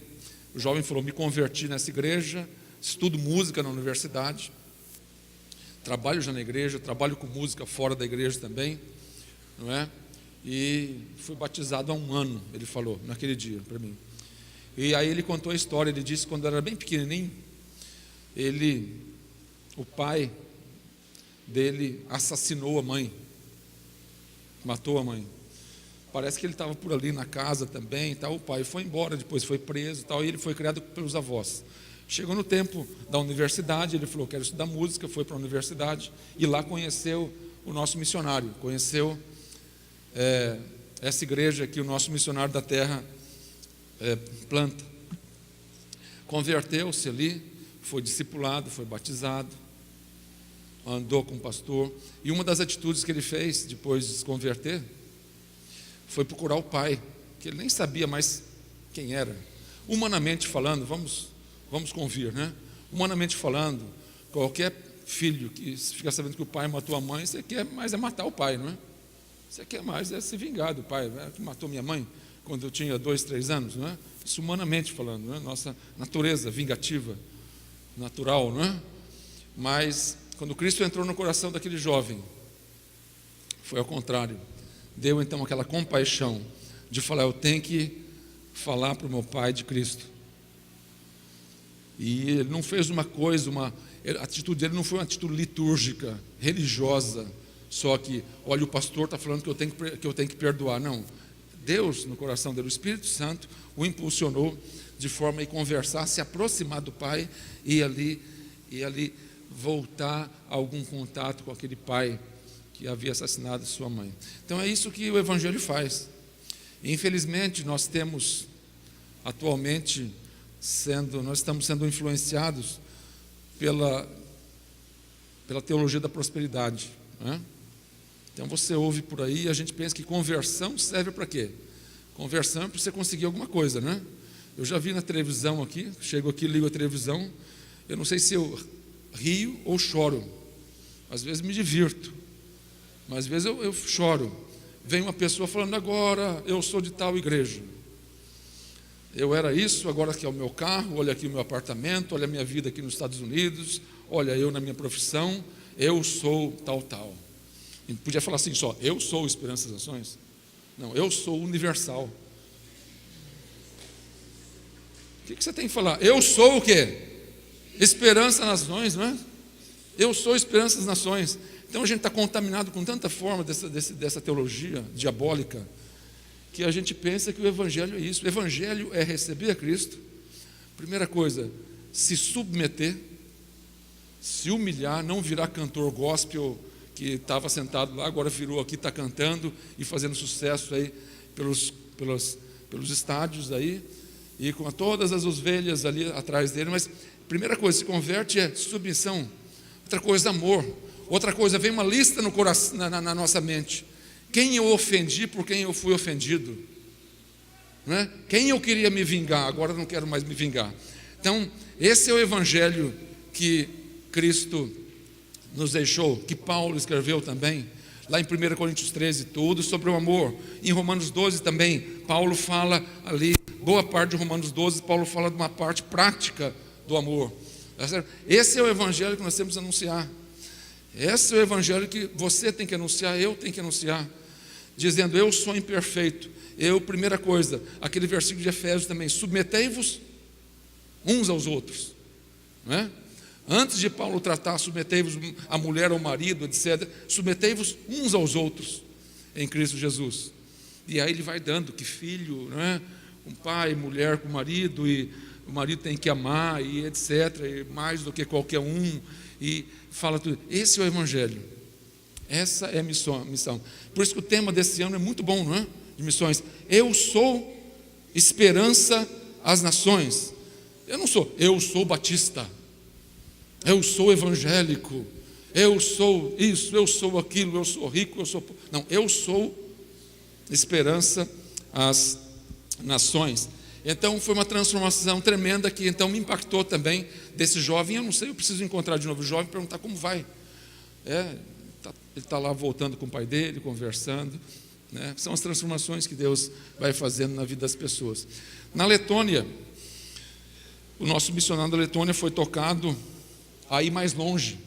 O jovem falou: me converti nessa igreja, estudo música na universidade, trabalho já na igreja, trabalho com música fora da igreja também, não é? E fui batizado há 1 ano, ele falou, naquele dia para mim. E aí ele contou a história. Ele disse que quando era bem pequenininho, o pai dele assassinou a mãe, matou a mãe. Parece que ele estava por ali na casa também, tal. O pai foi embora, depois foi preso, tal, e ele foi criado pelos avós. Chegou no tempo da universidade, ele falou: quero estudar música, foi para a universidade, e lá conheceu o nosso missionário, conheceu essa igreja que o nosso missionário da terra planta. Converteu-se ali, foi discipulado, foi batizado, andou com o pastor, e uma das atitudes que ele fez depois de se converter foi procurar o pai, que ele nem sabia mais quem era. Humanamente falando, vamos convir, né? Humanamente falando, qualquer filho que fica sabendo que o pai matou a mãe, você quer mais é matar o pai, não é? Você quer mais é se vingar do pai, que matou minha mãe quando eu tinha 2, 3 anos, não é? Isso humanamente falando, não é? Nossa natureza vingativa, natural, não é? Mas quando Cristo entrou no coração daquele jovem, foi ao contrário. Deu então aquela compaixão de falar: eu tenho que falar para o meu pai de Cristo. E ele não fez uma coisa, a atitude dele não foi uma atitude litúrgica, religiosa, só que, olha, o pastor está falando que eu tenho que perdoar. Não, Deus no coração dele, o Espírito Santo o impulsionou de forma a ir conversar, se aproximar do pai e ali voltar a algum contato com aquele pai que havia assassinado sua mãe. Então é isso que o Evangelho faz. E, infelizmente, nós temos atualmente nós estamos sendo influenciados pela teologia da prosperidade, né? Então você ouve por aí e a gente pensa que conversão serve para quê? Conversão é para você conseguir alguma coisa, né? Eu já vi na televisão aqui, chego aqui, ligo a televisão, eu não sei se eu rio ou choro. Às vezes me divirto, mas às vezes eu choro. Vem uma pessoa falando: agora eu sou de tal igreja, eu era isso, agora aqui é o meu carro, olha aqui o meu apartamento, olha a minha vida aqui nos Estados Unidos, olha eu na minha profissão, eu sou tal. E podia falar assim só: eu sou o Esperança das Nações. Não, eu sou universal. O que você tem que falar? Eu sou o quê? Esperança das Nações, não é? Eu sou Esperança das Nações. Então a gente está contaminado com tanta forma dessa teologia diabólica, que a gente pensa que o Evangelho é isso. O Evangelho é receber a Cristo, primeira coisa, se submeter, se humilhar, não virar cantor gospel que estava sentado lá, agora virou aqui, está cantando e fazendo sucesso aí pelos estádios aí, e com todas as ovelhas ali atrás dele. Mas primeira coisa, se converte é submissão. Outra coisa, amor. Outra coisa, vem uma lista no coração, na nossa mente: quem eu ofendi, por quem eu fui ofendido, não é? Quem eu queria me vingar, agora eu não quero mais me vingar. Então esse é o Evangelho que Cristo nos deixou, que Paulo escreveu também, lá em 1 Coríntios 13, tudo sobre o amor. Em Romanos 12 também, Paulo fala ali, boa parte de Romanos 12, Paulo fala de uma parte prática do amor. Esse é o Evangelho que nós temos que anunciar. Esse é o evangelho que você tem que anunciar, eu tenho que anunciar, dizendo: eu sou imperfeito. Primeira coisa, aquele versículo de Efésios também: submetei-vos uns aos outros, não é? Antes de Paulo tratar, submetei-vos a mulher ao marido, etc., submetei-vos uns aos outros em Cristo Jesus. E aí ele vai dando que filho, não é? Um pai, mulher com o marido, e o marido tem que amar, e etc., e mais do que qualquer um, e fala tudo. Esse é o evangelho, essa é a missão. Por isso que o tema desse ano é muito bom, não é? De missões: eu sou esperança às nações. Eu sou batista, eu sou evangélico, eu sou isso, eu sou aquilo, eu sou rico, eu sou... Não, eu sou esperança às nações. Então foi uma transformação tremenda que então me impactou também desse jovem. Eu não sei, eu preciso encontrar de novo o jovem e perguntar como vai. Ele está lá voltando com o pai dele, conversando, né? São as transformações que Deus vai fazendo na vida das pessoas. Na Letônia, o nosso missionário da Letônia foi tocado a ir mais longe.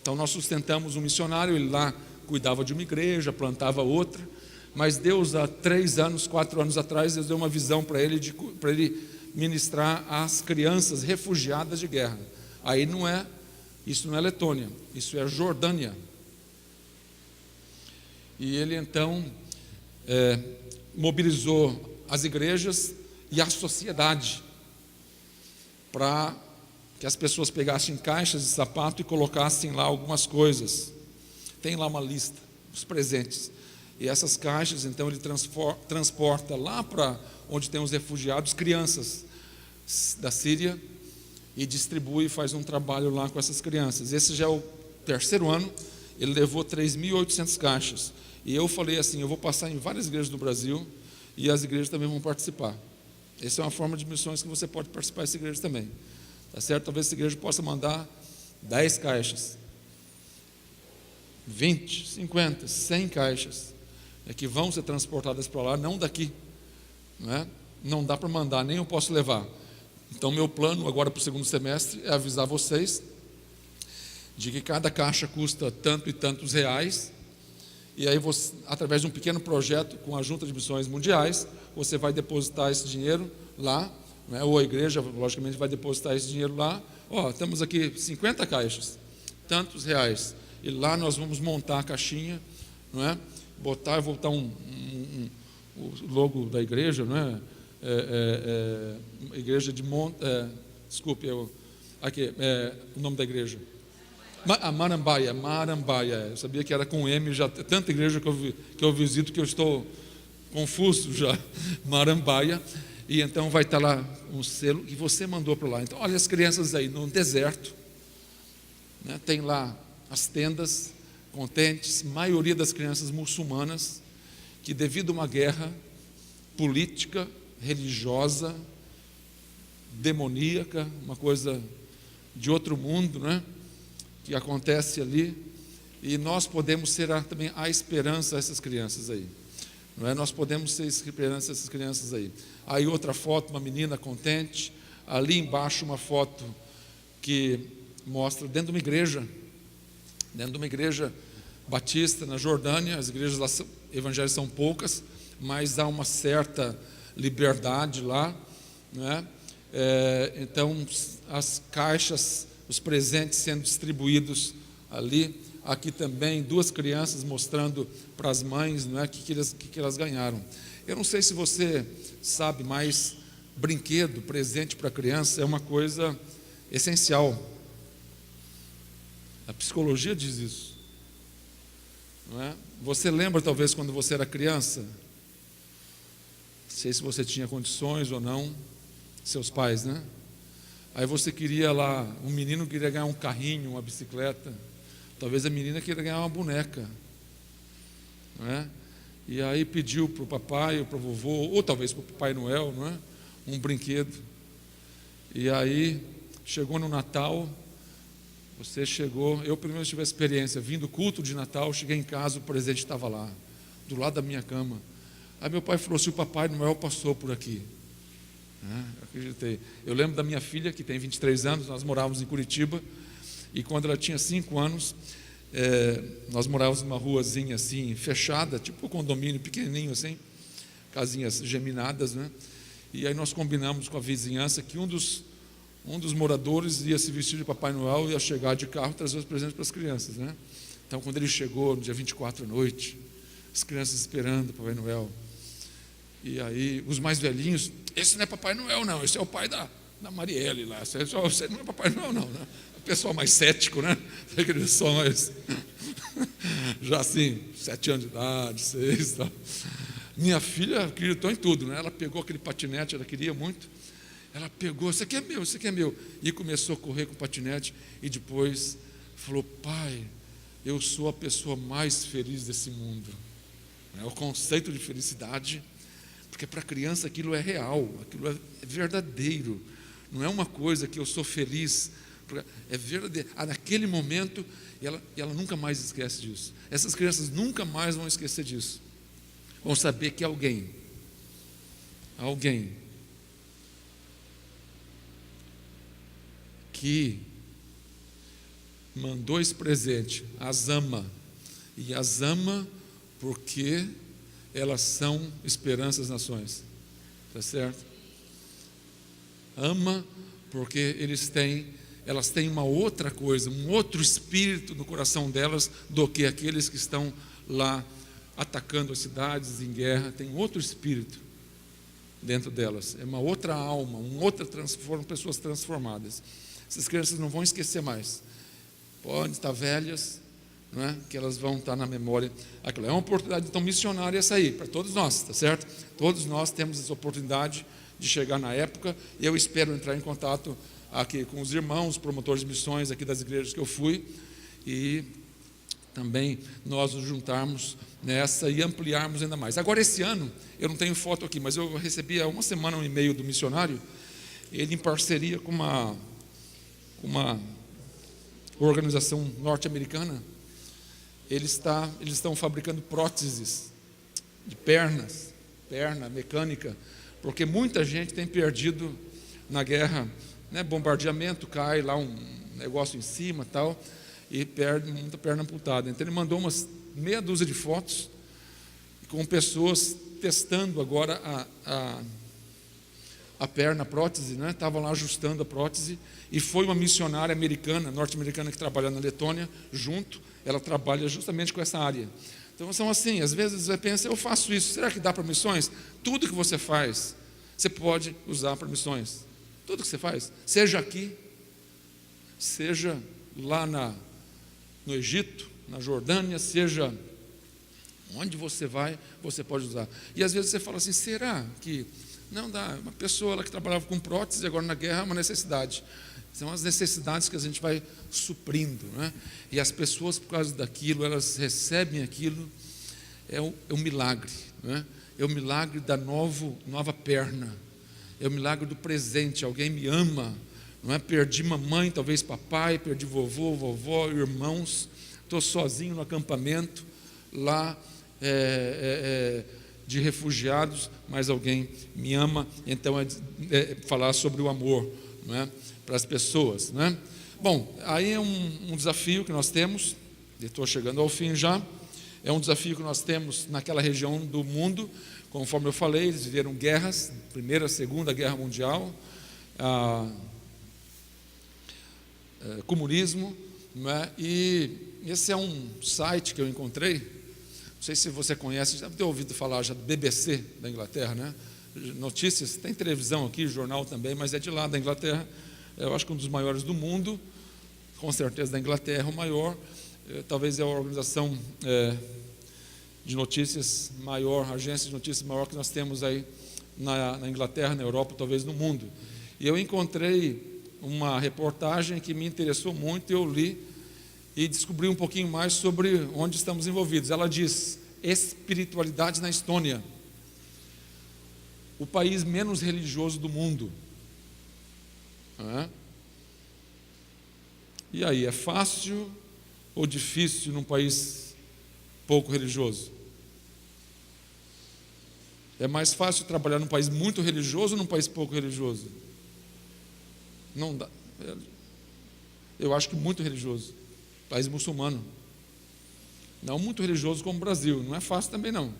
Então nós sustentamos um missionário, ele lá cuidava de uma igreja, plantava outra, mas Deus há 4 anos atrás, Deus deu uma visão para ele, para ele ministrar às crianças refugiadas de guerra. Aí isso não é Letônia, isso é Jordânia. E ele então mobilizou as igrejas e a sociedade para que as pessoas pegassem caixas de sapato e colocassem lá algumas coisas. Tem lá uma lista, os presentes. E essas caixas, então, ele transporta lá para onde tem os refugiados, crianças da Síria, e distribui, faz um trabalho lá com essas crianças. Esse já é o 3º ano, ele levou 3.800 caixas. E eu falei assim: eu vou passar em várias igrejas do Brasil, e as igrejas também vão participar. Essa é uma forma de missões que você pode participar dessa igreja também. Tá certo? Talvez essa igreja possa mandar 10 caixas, 20, 50, 100 caixas, que vão ser transportadas para lá, não daqui, não é? Não dá para mandar, nem eu posso levar. Então meu plano agora para o 2º semestre é avisar vocês de que cada caixa custa tanto e tantos reais, e aí você, através de um pequeno projeto com a Junta de Missões Mundiais, você vai depositar esse dinheiro lá, não é? Ou a igreja, logicamente, vai depositar esse dinheiro lá. Temos aqui 50 caixas, tantos reais, e lá nós vamos montar a caixinha, não é? Vou botar o logo da igreja, não é? Igreja de desculpe, o nome da igreja, Marambaia. Eu sabia que era com M, já tanta igreja que eu visito que eu estou confuso já. Marambaia. E então vai estar lá um selo que você mandou para lá. Então olha as crianças aí no deserto, né? Tem lá as tendas contentes, maioria das crianças muçulmanas, que devido a uma guerra política, religiosa, demoníaca, uma coisa de outro mundo, né? Que acontece ali, e nós podemos ser também a esperança a essas crianças aí, não é? Nós podemos ser esperança a essas crianças aí. Aí outra foto, uma menina contente, ali embaixo uma foto que mostra dentro de uma igreja batista na Jordânia. As igrejas lá evangélicas são poucas, mas há uma certa liberdade lá, não é? Então as caixas, os presentes sendo distribuídos ali. Aqui também 2 crianças mostrando para as mães, não é, que elas ganharam. Eu não sei se você sabe, mas brinquedo, presente para a criança é uma coisa essencial. A psicologia diz isso, não é? Você lembra talvez quando você era criança? Não sei se você tinha condições ou não, seus pais, né? Aí você queria lá, um menino queria ganhar um carrinho, uma bicicleta, talvez a menina queria ganhar uma boneca, não é? E aí pediu para o papai ou para o vovô, ou talvez para o Papai Noel, não é? Um brinquedo. E aí chegou no Natal, você chegou, eu pelo menos tive a experiência, vim do culto de Natal, cheguei em casa, o presente estava lá, do lado da minha cama. Aí meu pai falou assim: o Papai Noel passou por aqui. Eu acreditei. Eu lembro da minha filha, que tem 23 anos, nós morávamos em Curitiba, e quando ela tinha 5 anos, nós morávamos numa ruazinha assim, fechada, tipo um condomínio pequenininho assim, casinhas geminadas, né? E aí nós combinamos com a vizinhança que um dos moradores ia se vestir de Papai Noel e ia chegar de carro e trazer os presentes para as crianças, né? Então, quando ele chegou no dia 24 à noite, as crianças esperando o Papai Noel, e aí os mais velhinhos, esse não é Papai Noel não, esse é o pai da Marielle lá, você não é Papai Noel não, né? O pessoal mais cético, né? Aquele só mais já assim, 7 anos de idade, 6 e tal. Minha filha acreditou em tudo, né? Ela pegou aquele patinete, ela queria muito, ela pegou, isso aqui é meu, e começou a correr com o patinete, e depois falou: pai, eu sou a pessoa mais feliz desse mundo. O conceito de felicidade, porque para a criança aquilo é real, aquilo é verdadeiro, não é uma coisa que eu sou feliz, é verdadeiro. Naquele momento, ela nunca mais esquece disso. Essas crianças nunca mais vão esquecer disso. Vão saber que alguém que mandou esse presente as ama, e as ama porque elas são esperança das nações, está certo? Ama porque elas têm uma outra coisa, um outro espírito no coração delas do que aqueles que estão lá atacando as cidades em guerra. Tem outro espírito dentro delas, é uma outra alma, pessoas transformadas. Essas crianças não vão esquecer mais. Podem estar velhas, não é? Que elas vão estar na memória. Aquilo é uma oportunidade então missionária essa aí, para todos nós, tá certo? Todos nós temos essa oportunidade de chegar na época. Eu espero entrar em contato aqui com os irmãos, promotores de missões aqui das igrejas que eu fui, e também nós nos juntarmos nessa e ampliarmos ainda mais. Agora, esse ano, eu não tenho foto aqui, mas eu recebi há uma semana um e-mail do missionário, ele em parceria com uma organização norte-americana. Eles estão fabricando próteses de perna mecânica, porque muita gente tem perdido na guerra, né? Bombardeamento, cai lá um negócio em cima tal, e perde muita perna amputada. Então ele mandou umas meia dúzia de fotos com pessoas testando agora a perna, a prótese, né? Estavam lá ajustando a prótese, e foi uma missionária norte-americana que trabalha na Letônia junto. Ela trabalha justamente com essa área. Então são assim, às vezes você pensa: eu faço isso, será que dá para missões? Tudo que você faz, você pode usar para missões. Tudo que você faz, seja aqui, seja lá no Egito, na Jordânia, seja onde você vai, você pode usar. E às vezes você fala assim: será que não dá? Uma pessoa lá que trabalhava com prótese, agora na guerra é uma necessidade. São as necessidades que a gente vai suprindo, né? E as pessoas, por causa daquilo, elas recebem aquilo. É um milagre, né? É o milagre da nova perna, é o milagre do presente. Alguém me ama, não é? Perdi mamãe, talvez papai, perdi vovô, vovó, irmãos, estou sozinho no acampamento lá de refugiados, mas alguém me ama. Então é falar sobre o amor, não é? Para as pessoas, né? Bom, aí é um desafio que nós temos, estou chegando ao fim já. É um desafio que nós temos naquela região do mundo. Conforme eu falei, eles viveram guerras, Primeira, Segunda Guerra Mundial, comunismo, né? E esse é um site que eu encontrei, não sei se você conhece, já deve ter ouvido falar já do BBC da Inglaterra, né? Notícias, tem televisão aqui, jornal também, mas é de lá da Inglaterra. Eu acho que um dos maiores do mundo, com certeza da Inglaterra, o maior, talvez é a organização de notícias maior, agência de notícias maior que nós temos aí na Inglaterra, na Europa, talvez no mundo. E eu encontrei uma reportagem que me interessou muito, eu li e descobri um pouquinho mais sobre onde estamos envolvidos. Ela diz: espiritualidade na Estônia, o país menos religioso do mundo. E aí, é fácil ou difícil num país pouco religioso? É mais fácil trabalhar num país muito religioso ou num país pouco religioso? Não dá. Eu acho que muito religioso. País muçulmano, Não muito religioso como o Brasil, não é fácil também não.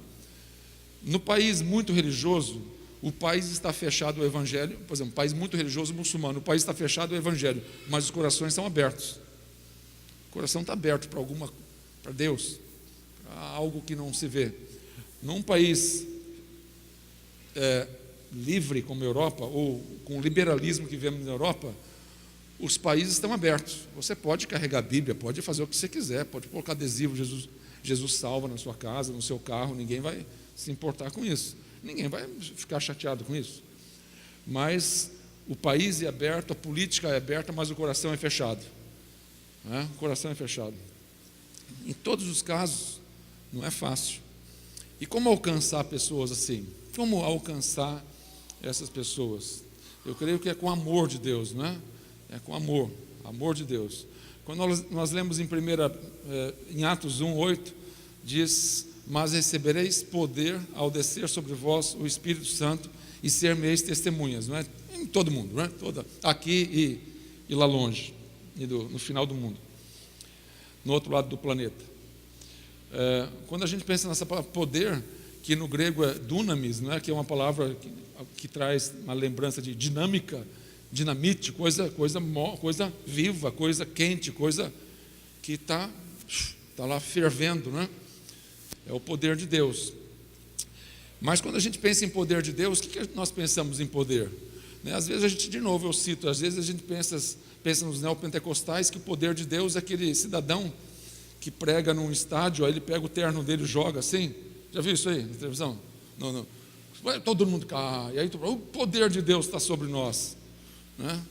No país muito religioso, o país está fechado ao evangelho. Por exemplo, um país muito religioso muçulmano, o país está fechado ao evangelho, mas os corações estão abertos. O coração está aberto para Deus, para algo que não se vê. Num país livre como a Europa, ou com o liberalismo que vemos na Europa, os países estão abertos. Você pode carregar a Bíblia, pode fazer o que você quiser, pode colocar adesivo Jesus salva na sua casa, no seu carro, ninguém vai se importar com isso, ninguém vai ficar chateado com isso. Mas o país é aberto, a política é aberta, mas o coração é fechado, né? O coração é fechado. Em todos os casos, não é fácil. E como alcançar pessoas assim? Como alcançar essas pessoas? Eu creio que é com amor de Deus, não é? É com amor de Deus. Quando nós lemos em Atos 1:8, diz: mas recebereis poder ao descer sobre vós o Espírito Santo e ser-me-eis testemunhas, não é? Em todo mundo, não é? Aqui e lá longe, no final do mundo, no outro lado do planeta. Quando a gente pensa nessa palavra poder, que no grego é dunamis, não é? Que é uma palavra que traz uma lembrança de dinâmica, dinamite, coisa viva, coisa quente, coisa que está lá fervendo, né? É o poder de Deus. Mas quando a gente pensa em poder de Deus, o que nós pensamos em poder? Né? Às vezes a gente, de novo eu cito, às vezes a gente pensa nos neopentecostais que o poder de Deus é aquele cidadão que prega num estádio, aí ele pega o terno dele e joga assim. Já viu isso aí na televisão? Não. Todo mundo cai, e aí o poder de Deus está sobre nós. Né?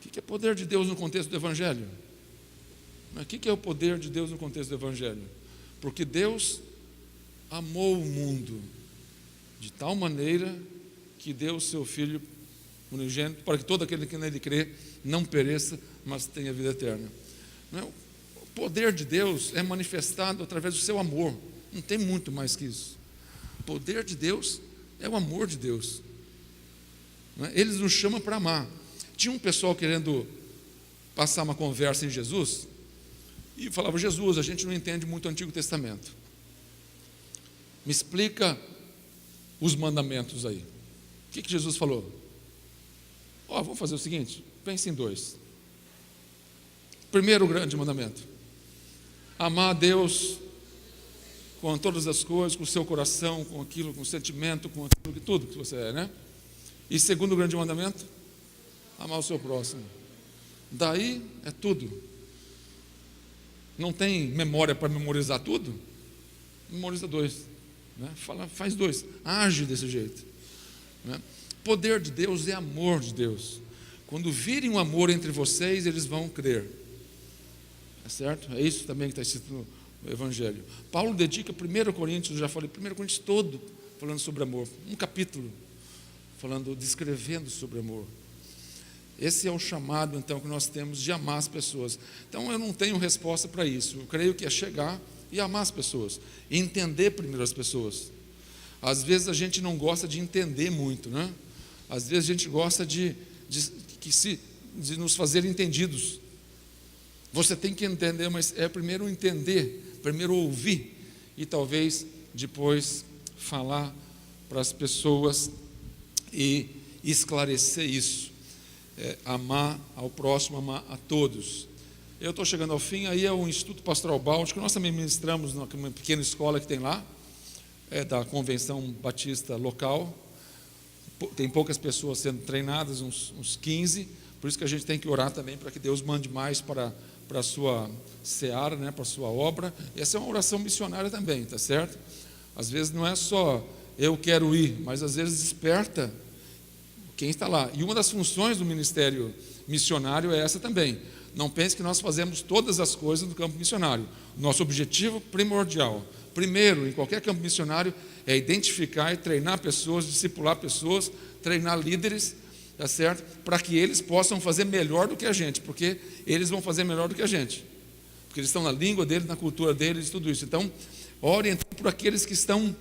O que é poder de Deus no contexto do Evangelho? O que é o poder de Deus no contexto do Evangelho? Porque Deus amou o mundo de tal maneira que deu o seu Filho unigênito para que todo aquele que nele crê não pereça, mas tenha vida eterna. O poder de Deus é manifestado através do seu amor. Não tem muito mais que isso. O poder de Deus é o amor de Deus. Ele nos chama para amar. Tinha um pessoal querendo passar uma conversa em Jesus e falava: Jesus, a gente não entende muito o Antigo Testamento, me explica os mandamentos aí. O que Jesus falou? Vamos fazer o seguinte, pense em dois. Primeiro grande mandamento: amar a Deus com todas as coisas, com o seu coração, com aquilo, com o sentimento, com aquilo, tudo que você é, né? E segundo grande mandamento: amar o seu próximo. Daí é tudo. Não tem memória para memorizar tudo? Memoriza dois, né? Faz dois, age desse jeito, né? Poder de Deus é amor de Deus. Quando virem o amor entre vocês, eles vão crer. É certo? É isso também que está escrito no Evangelho. Paulo dedica 1 Coríntios, já falei, 1 Coríntios todo falando sobre amor. Um capítulo descrevendo sobre amor. Esse é o chamado, então, que nós temos de amar as pessoas. Então, eu não tenho resposta para isso. Eu creio que é chegar e amar as pessoas. E entender primeiro as pessoas. Às vezes a gente não gosta de entender muito, né? Às vezes a gente gosta de nos fazer entendidos. Você tem que entender, mas é primeiro entender, primeiro ouvir e talvez depois falar para as pessoas e esclarecer isso. Amar ao próximo, amar a todos. Eu estou chegando ao fim, aí é o Instituto Pastoral Báltico, nós também ministramos numa pequena escola que tem lá, da Convenção Batista local. Tem poucas pessoas sendo treinadas, uns 15, por isso que a gente tem que orar também para que Deus mande mais para a sua seara, né, para a sua obra. Essa é uma oração missionária também, tá certo? Às vezes não é só eu quero ir, mas às vezes desperta quem está lá. E uma das funções do ministério missionário é essa também. Não pense que nós fazemos todas as coisas no campo missionário. Nosso objetivo primordial, primeiro, em qualquer campo missionário, é identificar e treinar pessoas, discipular pessoas, treinar líderes, tá certo? Para que eles possam fazer melhor do que a gente, porque eles vão fazer melhor do que a gente, porque eles estão na língua deles, na cultura deles, tudo isso. Então, orem por aqueles que estão,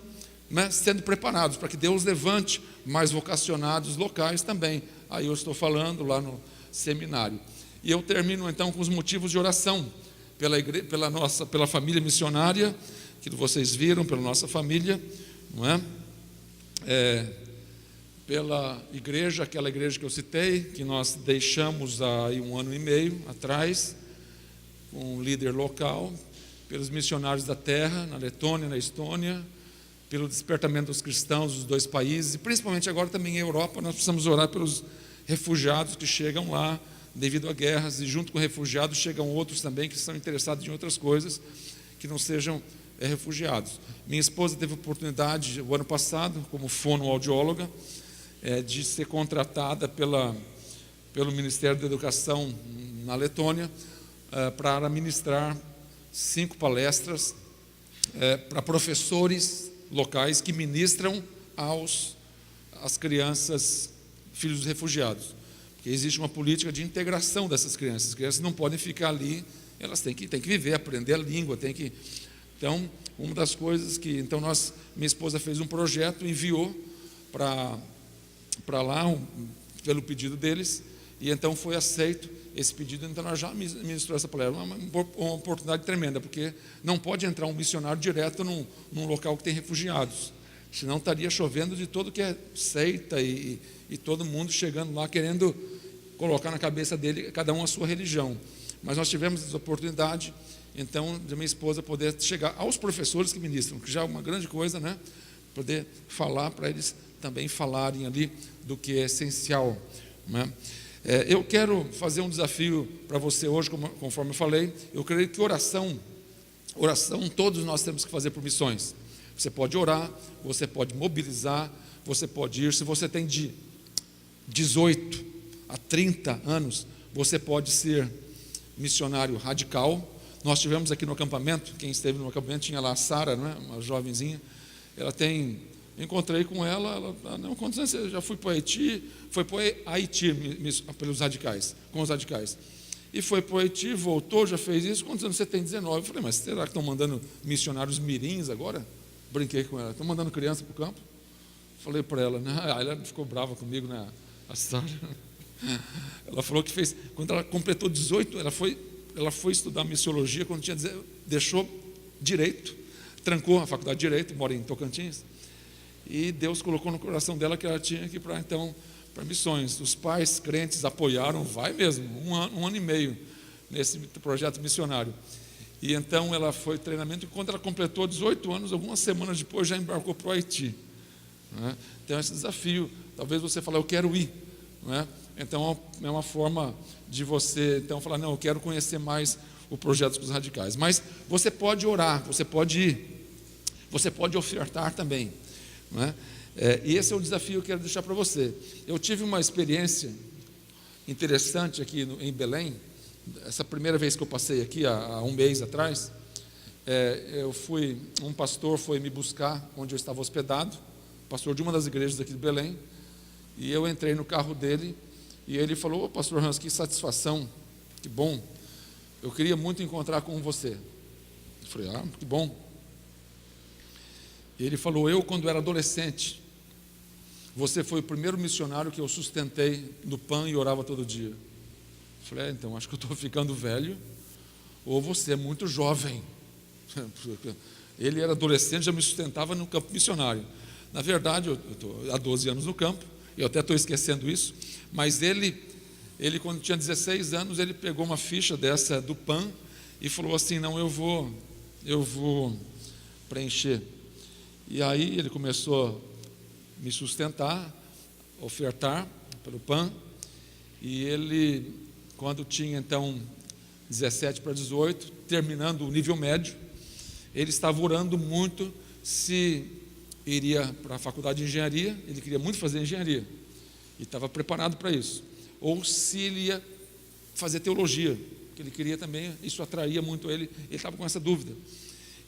né, sendo preparados, para que Deus levante mais vocacionados locais também. Aí eu estou falando lá no seminário. E eu termino então com os motivos de oração pela família missionária, que vocês viram, pela nossa família, não é? Pela igreja, aquela igreja que eu citei, que nós deixamos há 1 ano e meio atrás, com um líder local, pelos missionários da terra, na Letônia, na Estônia, pelo despertamento dos cristãos dos 2 países, e principalmente agora também em Europa, nós precisamos orar pelos refugiados que chegam lá devido a guerras, e junto com refugiados chegam outros também que estão interessados em outras coisas, que não sejam refugiados. Minha esposa teve a oportunidade, o ano passado, como fonoaudióloga, de ser contratada pelo Ministério da Educação na Letônia, para ministrar 5 palestras para professores locais que ministram às crianças, filhos dos refugiados. Porque existe uma política de integração dessas crianças. As crianças não podem ficar ali, elas têm que viver, aprender a língua, Então, uma das coisas que... Então, minha esposa fez um projeto, enviou para lá, pelo pedido deles, e então foi aceito esse pedido. Então, nós já ministrou essa palestra. Uma oportunidade tremenda, porque não pode entrar um missionário direto num local que tem refugiados, senão estaria chovendo de todo que é seita e todo mundo chegando lá querendo colocar na cabeça dele, cada um a sua religião. Mas nós tivemos essa oportunidade, então, de minha esposa poder chegar aos professores que ministram, que já é uma grande coisa, né? Poder falar para eles também falarem ali do que é essencial, né? Eu quero fazer um desafio para você hoje, conforme eu falei. Eu creio que oração todos nós temos que fazer por missões. Você pode orar, você pode mobilizar, você pode ir. Se você tem de 18 a 30 anos, você pode ser missionário radical. Nós tivemos aqui no acampamento, quem esteve no acampamento, tinha lá a Sara, né, uma jovenzinha. Encontrei com ela, não, quantos anos você já foi para o Haiti? Foi para o Haiti pelos radicais, com os radicais. E foi para o Haiti, voltou, já fez isso. Quantos anos você tem? 19. Eu falei, mas será que estão mandando missionários mirins agora? Brinquei com ela, estão mandando criança para o campo? Falei para ela, né? Aí ela ficou brava comigo, né? A Sara. Ela falou que fez, quando ela completou 18, ela foi estudar missiologia, quando deixou direito, trancou a faculdade de direito, mora em Tocantins, e Deus colocou no coração dela que ela tinha que ir para missões. Os pais crentes apoiaram, vai mesmo, um ano e meio nesse projeto missionário. E então ela foi treinamento, e quando ela completou 18 anos, algumas semanas depois já embarcou para o Haiti, né? Então esse desafio, talvez você fale, eu quero ir, né? Então é uma forma de você então falar, não, eu quero conhecer mais o projeto dos radicais. Mas você pode orar, você pode ir, você pode ofertar também, né? E esse é o desafio que eu quero deixar para você. Eu tive uma experiência interessante aqui em Belém. Essa primeira vez que eu passei aqui, há 1 mês atrás, um pastor foi me buscar onde eu estava hospedado, pastor de uma das igrejas aqui de Belém, e eu entrei no carro dele, e ele falou, pastor Hans, que satisfação, que bom, eu queria muito encontrar com você. Eu falei, que bom. E ele falou, quando era adolescente, você foi o primeiro missionário que eu sustentei no pão e orava todo dia. Eu falei, então acho que eu estou ficando velho, ou você é muito jovem. Ele era adolescente, já me sustentava no campo missionário. Na verdade, eu estou há 12 anos no campo, eu até estou esquecendo isso, mas ele quando tinha 16 anos, ele pegou uma ficha dessa do PAN e falou assim, não, eu vou preencher. E aí ele começou a me sustentar, ofertar pelo PAN, e ele, quando tinha então 17 para 18, terminando o nível médio, ele estava orando muito se iria para a faculdade de engenharia, ele queria muito fazer engenharia, e estava preparado para isso, ou se ele ia fazer teologia, que ele queria também, isso atraía muito ele estava com essa dúvida.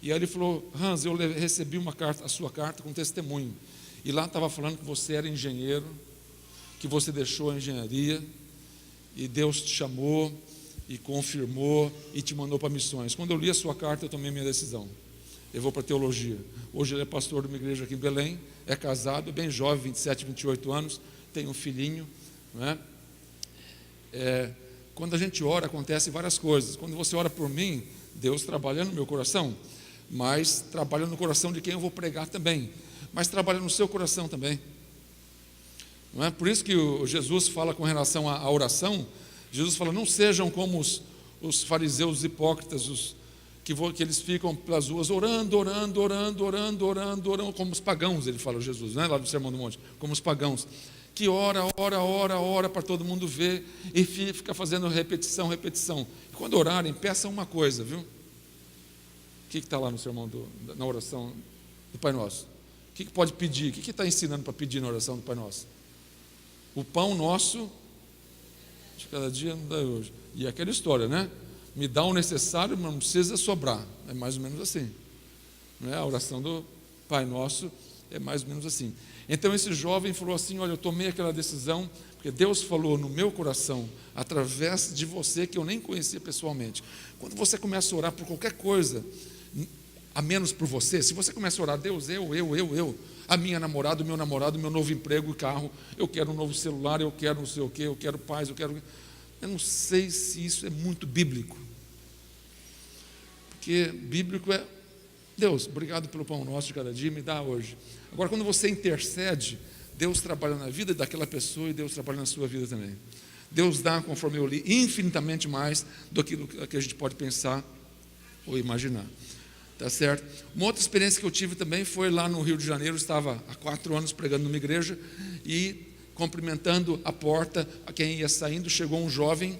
E aí ele falou, Hans, eu recebi a sua carta com testemunho, e lá estava falando que você era engenheiro, que você deixou a engenharia, e Deus te chamou, e confirmou, e te mandou para missões. Quando eu li a sua carta, eu tomei a minha decisão. Eu vou para a teologia. Hoje ele é pastor de uma igreja aqui em Belém, é casado, bem jovem, 27, 28 anos, tem um filhinho, né? quando a gente ora, acontecem várias coisas. Quando você ora por mim, Deus trabalha no meu coração, mas trabalha no coração de quem eu vou pregar também, mas trabalha no seu coração também. Não é? Por isso que Jesus fala com relação à oração. Jesus fala, não sejam como os fariseus, os hipócritas, que eles ficam pelas ruas orando, como os pagãos, ele fala, Jesus, né? Lá do Sermão do Monte, como os pagãos, que ora para todo mundo ver, e fica fazendo repetição. E quando orarem, peçam uma coisa, viu? O que está lá no sermão, na oração do Pai Nosso? O que pode pedir? O que está ensinando para pedir na oração do Pai Nosso? O pão nosso de cada dia não dá hoje. E aquela história, né? Me dá o necessário, mas não precisa sobrar. É mais ou menos assim. Não é? A oração do Pai Nosso é mais ou menos assim. Então esse jovem falou assim, olha, eu tomei aquela decisão, porque Deus falou no meu coração, através de você, que eu nem conhecia pessoalmente. Quando você começa a orar por qualquer coisa, a menos por você, se você começa a orar, Deus, eu, a minha namorada, o meu namorado, o meu novo emprego e carro, eu quero um novo celular, eu quero não sei o quê, eu quero paz, eu não sei se isso é muito bíblico. Porque bíblico é, Deus, obrigado pelo pão nosso de cada dia, me dá hoje. Agora, quando você intercede, Deus trabalha na vida daquela pessoa e Deus trabalha na sua vida também. Deus dá, conforme eu li, infinitamente mais do que a gente pode pensar ou imaginar. Tá certo? Uma outra experiência que eu tive também foi lá no Rio de Janeiro. Eu estava há 4 anos pregando numa igreja e cumprimentando a porta, a quem ia saindo, chegou um jovem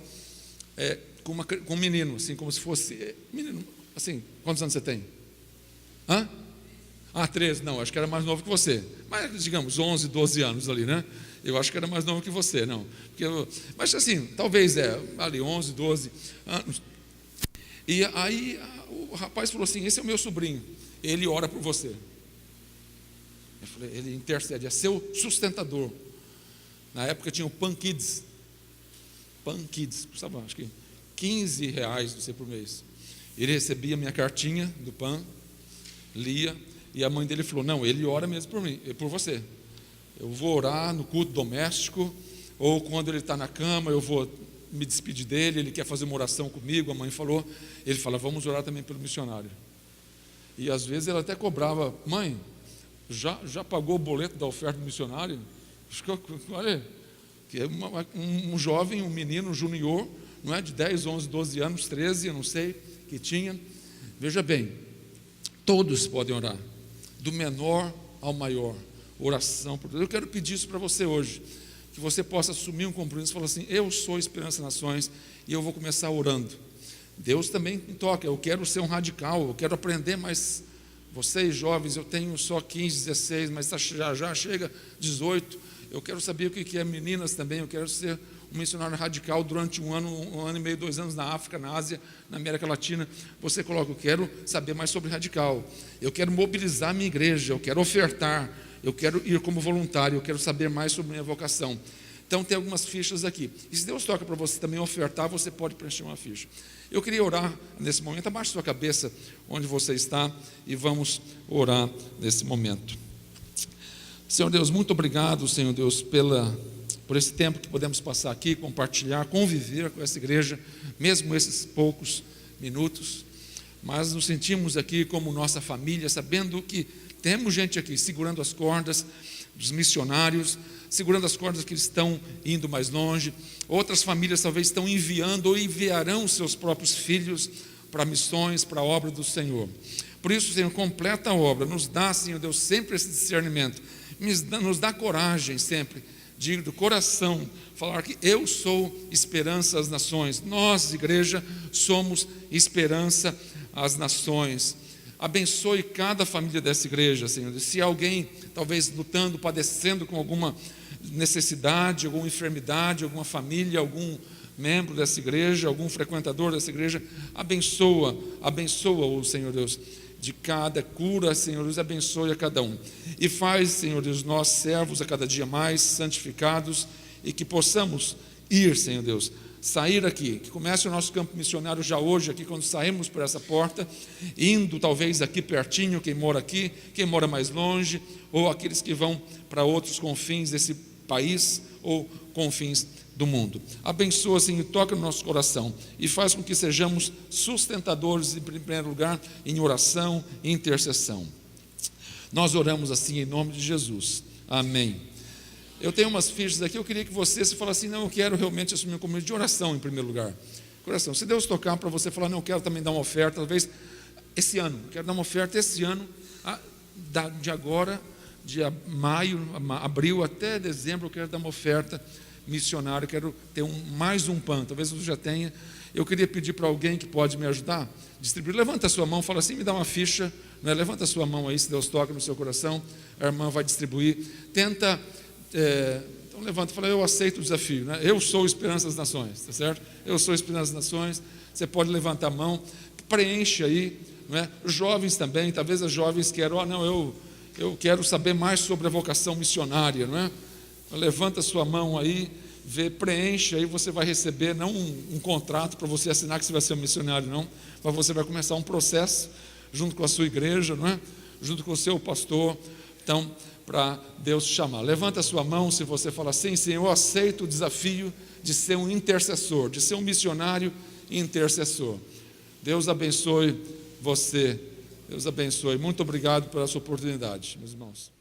com um menino, assim, como se fosse menino, assim, quantos anos você tem? 13, não, acho que era mais novo que você, mas digamos 11, 12 anos ali, né? Eu acho que era mais novo que você, não, mas assim, talvez ali 11, 12 anos. E aí o rapaz falou assim, esse é o meu sobrinho, ele ora por você. Eu falei, ele intercede, é seu sustentador. Na época tinha o Pan Kids, custava acho que R$15, não sei, por mês. Ele recebia minha cartinha do Pan, lia, e a mãe dele falou, não, ele ora mesmo por mim, por você. Eu vou orar no culto doméstico, ou quando ele está na cama, eu vou me despedir dele, ele quer fazer uma oração comigo, a mãe falou, ele fala, vamos orar também pelo missionário. E às vezes ela até cobrava, mãe, já pagou o boleto da oferta do missionário? Olha, que é um jovem, um menino, um junior, não é, de 10, 11, 12 anos, 13, eu não sei, que tinha. Veja bem, todos podem orar, do menor ao maior, oração por Deus. Eu quero pedir isso para você hoje, que você possa assumir um compromisso e falar assim, eu sou Esperança Nações e eu vou começar orando. Deus também me toca, eu quero ser um radical, eu quero aprender, mas vocês jovens, eu tenho só 15, 16, mas já chega 18, eu quero saber o que é, meninas também, eu quero ser um missionário radical durante um ano e meio, 2 anos na África, na Ásia, na América Latina. Você coloca, eu quero saber mais sobre radical, eu quero mobilizar a minha igreja, eu quero ofertar, eu quero ir como voluntário, eu quero saber mais sobre minha vocação. Então tem algumas fichas aqui, e se Deus toca para você também ofertar, você pode preencher uma ficha. Eu queria orar nesse momento, abaixe sua cabeça onde você está e vamos orar nesse momento. Senhor Deus, muito obrigado, Senhor Deus, por esse tempo que podemos passar aqui, compartilhar, conviver com essa igreja, mesmo esses poucos minutos, mas nos sentimos aqui como nossa família, sabendo que temos gente aqui segurando as cordas dos missionários, segurando as cordas que estão indo mais longe. Outras famílias talvez estão enviando ou enviarão seus próprios filhos para missões, para a obra do Senhor. Por isso, Senhor, completa a obra, nos dá, Senhor Deus, sempre esse discernimento, nos dá coragem sempre, de do coração, falar que eu sou esperança às nações. Nós, igreja, somos esperança às nações. Abençoe cada família dessa igreja, Senhor. Se alguém, talvez lutando, padecendo com alguma necessidade, alguma enfermidade, alguma família, algum membro dessa igreja, algum frequentador dessa igreja, abençoa-o, Senhor Deus, de cada cura, Senhor Deus, abençoe a cada um. E faz, Senhor Deus, nós servos a cada dia mais santificados e que possamos ir, Senhor Deus, sair aqui, que comece o nosso campo missionário já hoje, aqui quando saímos por essa porta, indo talvez aqui pertinho, quem mora aqui, quem mora mais longe, ou aqueles que vão para outros confins desse país, ou confins do mundo. Abençoa, Senhor, e toca no nosso coração e faz com que sejamos sustentadores, em primeiro lugar, em oração e intercessão. Nós oramos assim em nome de Jesus. Amém. Eu tenho umas fichas aqui, eu queria que você, se falar assim, não, eu quero realmente assumir um compromisso de oração em primeiro lugar. Coração, se Deus tocar para você falar, não, eu quero também dar uma oferta, talvez esse ano, quero dar uma oferta esse ano, de agora, de maio, abril até dezembro, eu quero dar uma oferta missionária, quero ter mais um PAN, talvez eu já tenha. Eu queria pedir para alguém que pode me ajudar, distribuir, levanta a sua mão, fala assim, me dá uma ficha, né? Levanta a sua mão aí, se Deus toca no seu coração, a irmã vai distribuir, tenta, então levanta, fala, eu aceito o desafio, né? Eu sou Esperança das Nações, tá certo? Eu sou Esperança das Nações, você pode levantar a mão, preenche aí, não é? Os jovens também, talvez as jovens queiram, eu quero saber mais sobre a vocação missionária, não é? Levanta a sua mão aí, preenche, aí você vai receber, não um contrato para você assinar que você vai ser um missionário, não, mas você vai começar um processo, junto com a sua igreja, não é? Junto com o seu pastor, então, para Deus te chamar. Levanta a sua mão se você fala assim, Senhor, eu aceito o desafio de ser um intercessor, de ser um missionário intercessor. Deus abençoe você, Deus abençoe. Muito obrigado pela sua oportunidade, meus irmãos.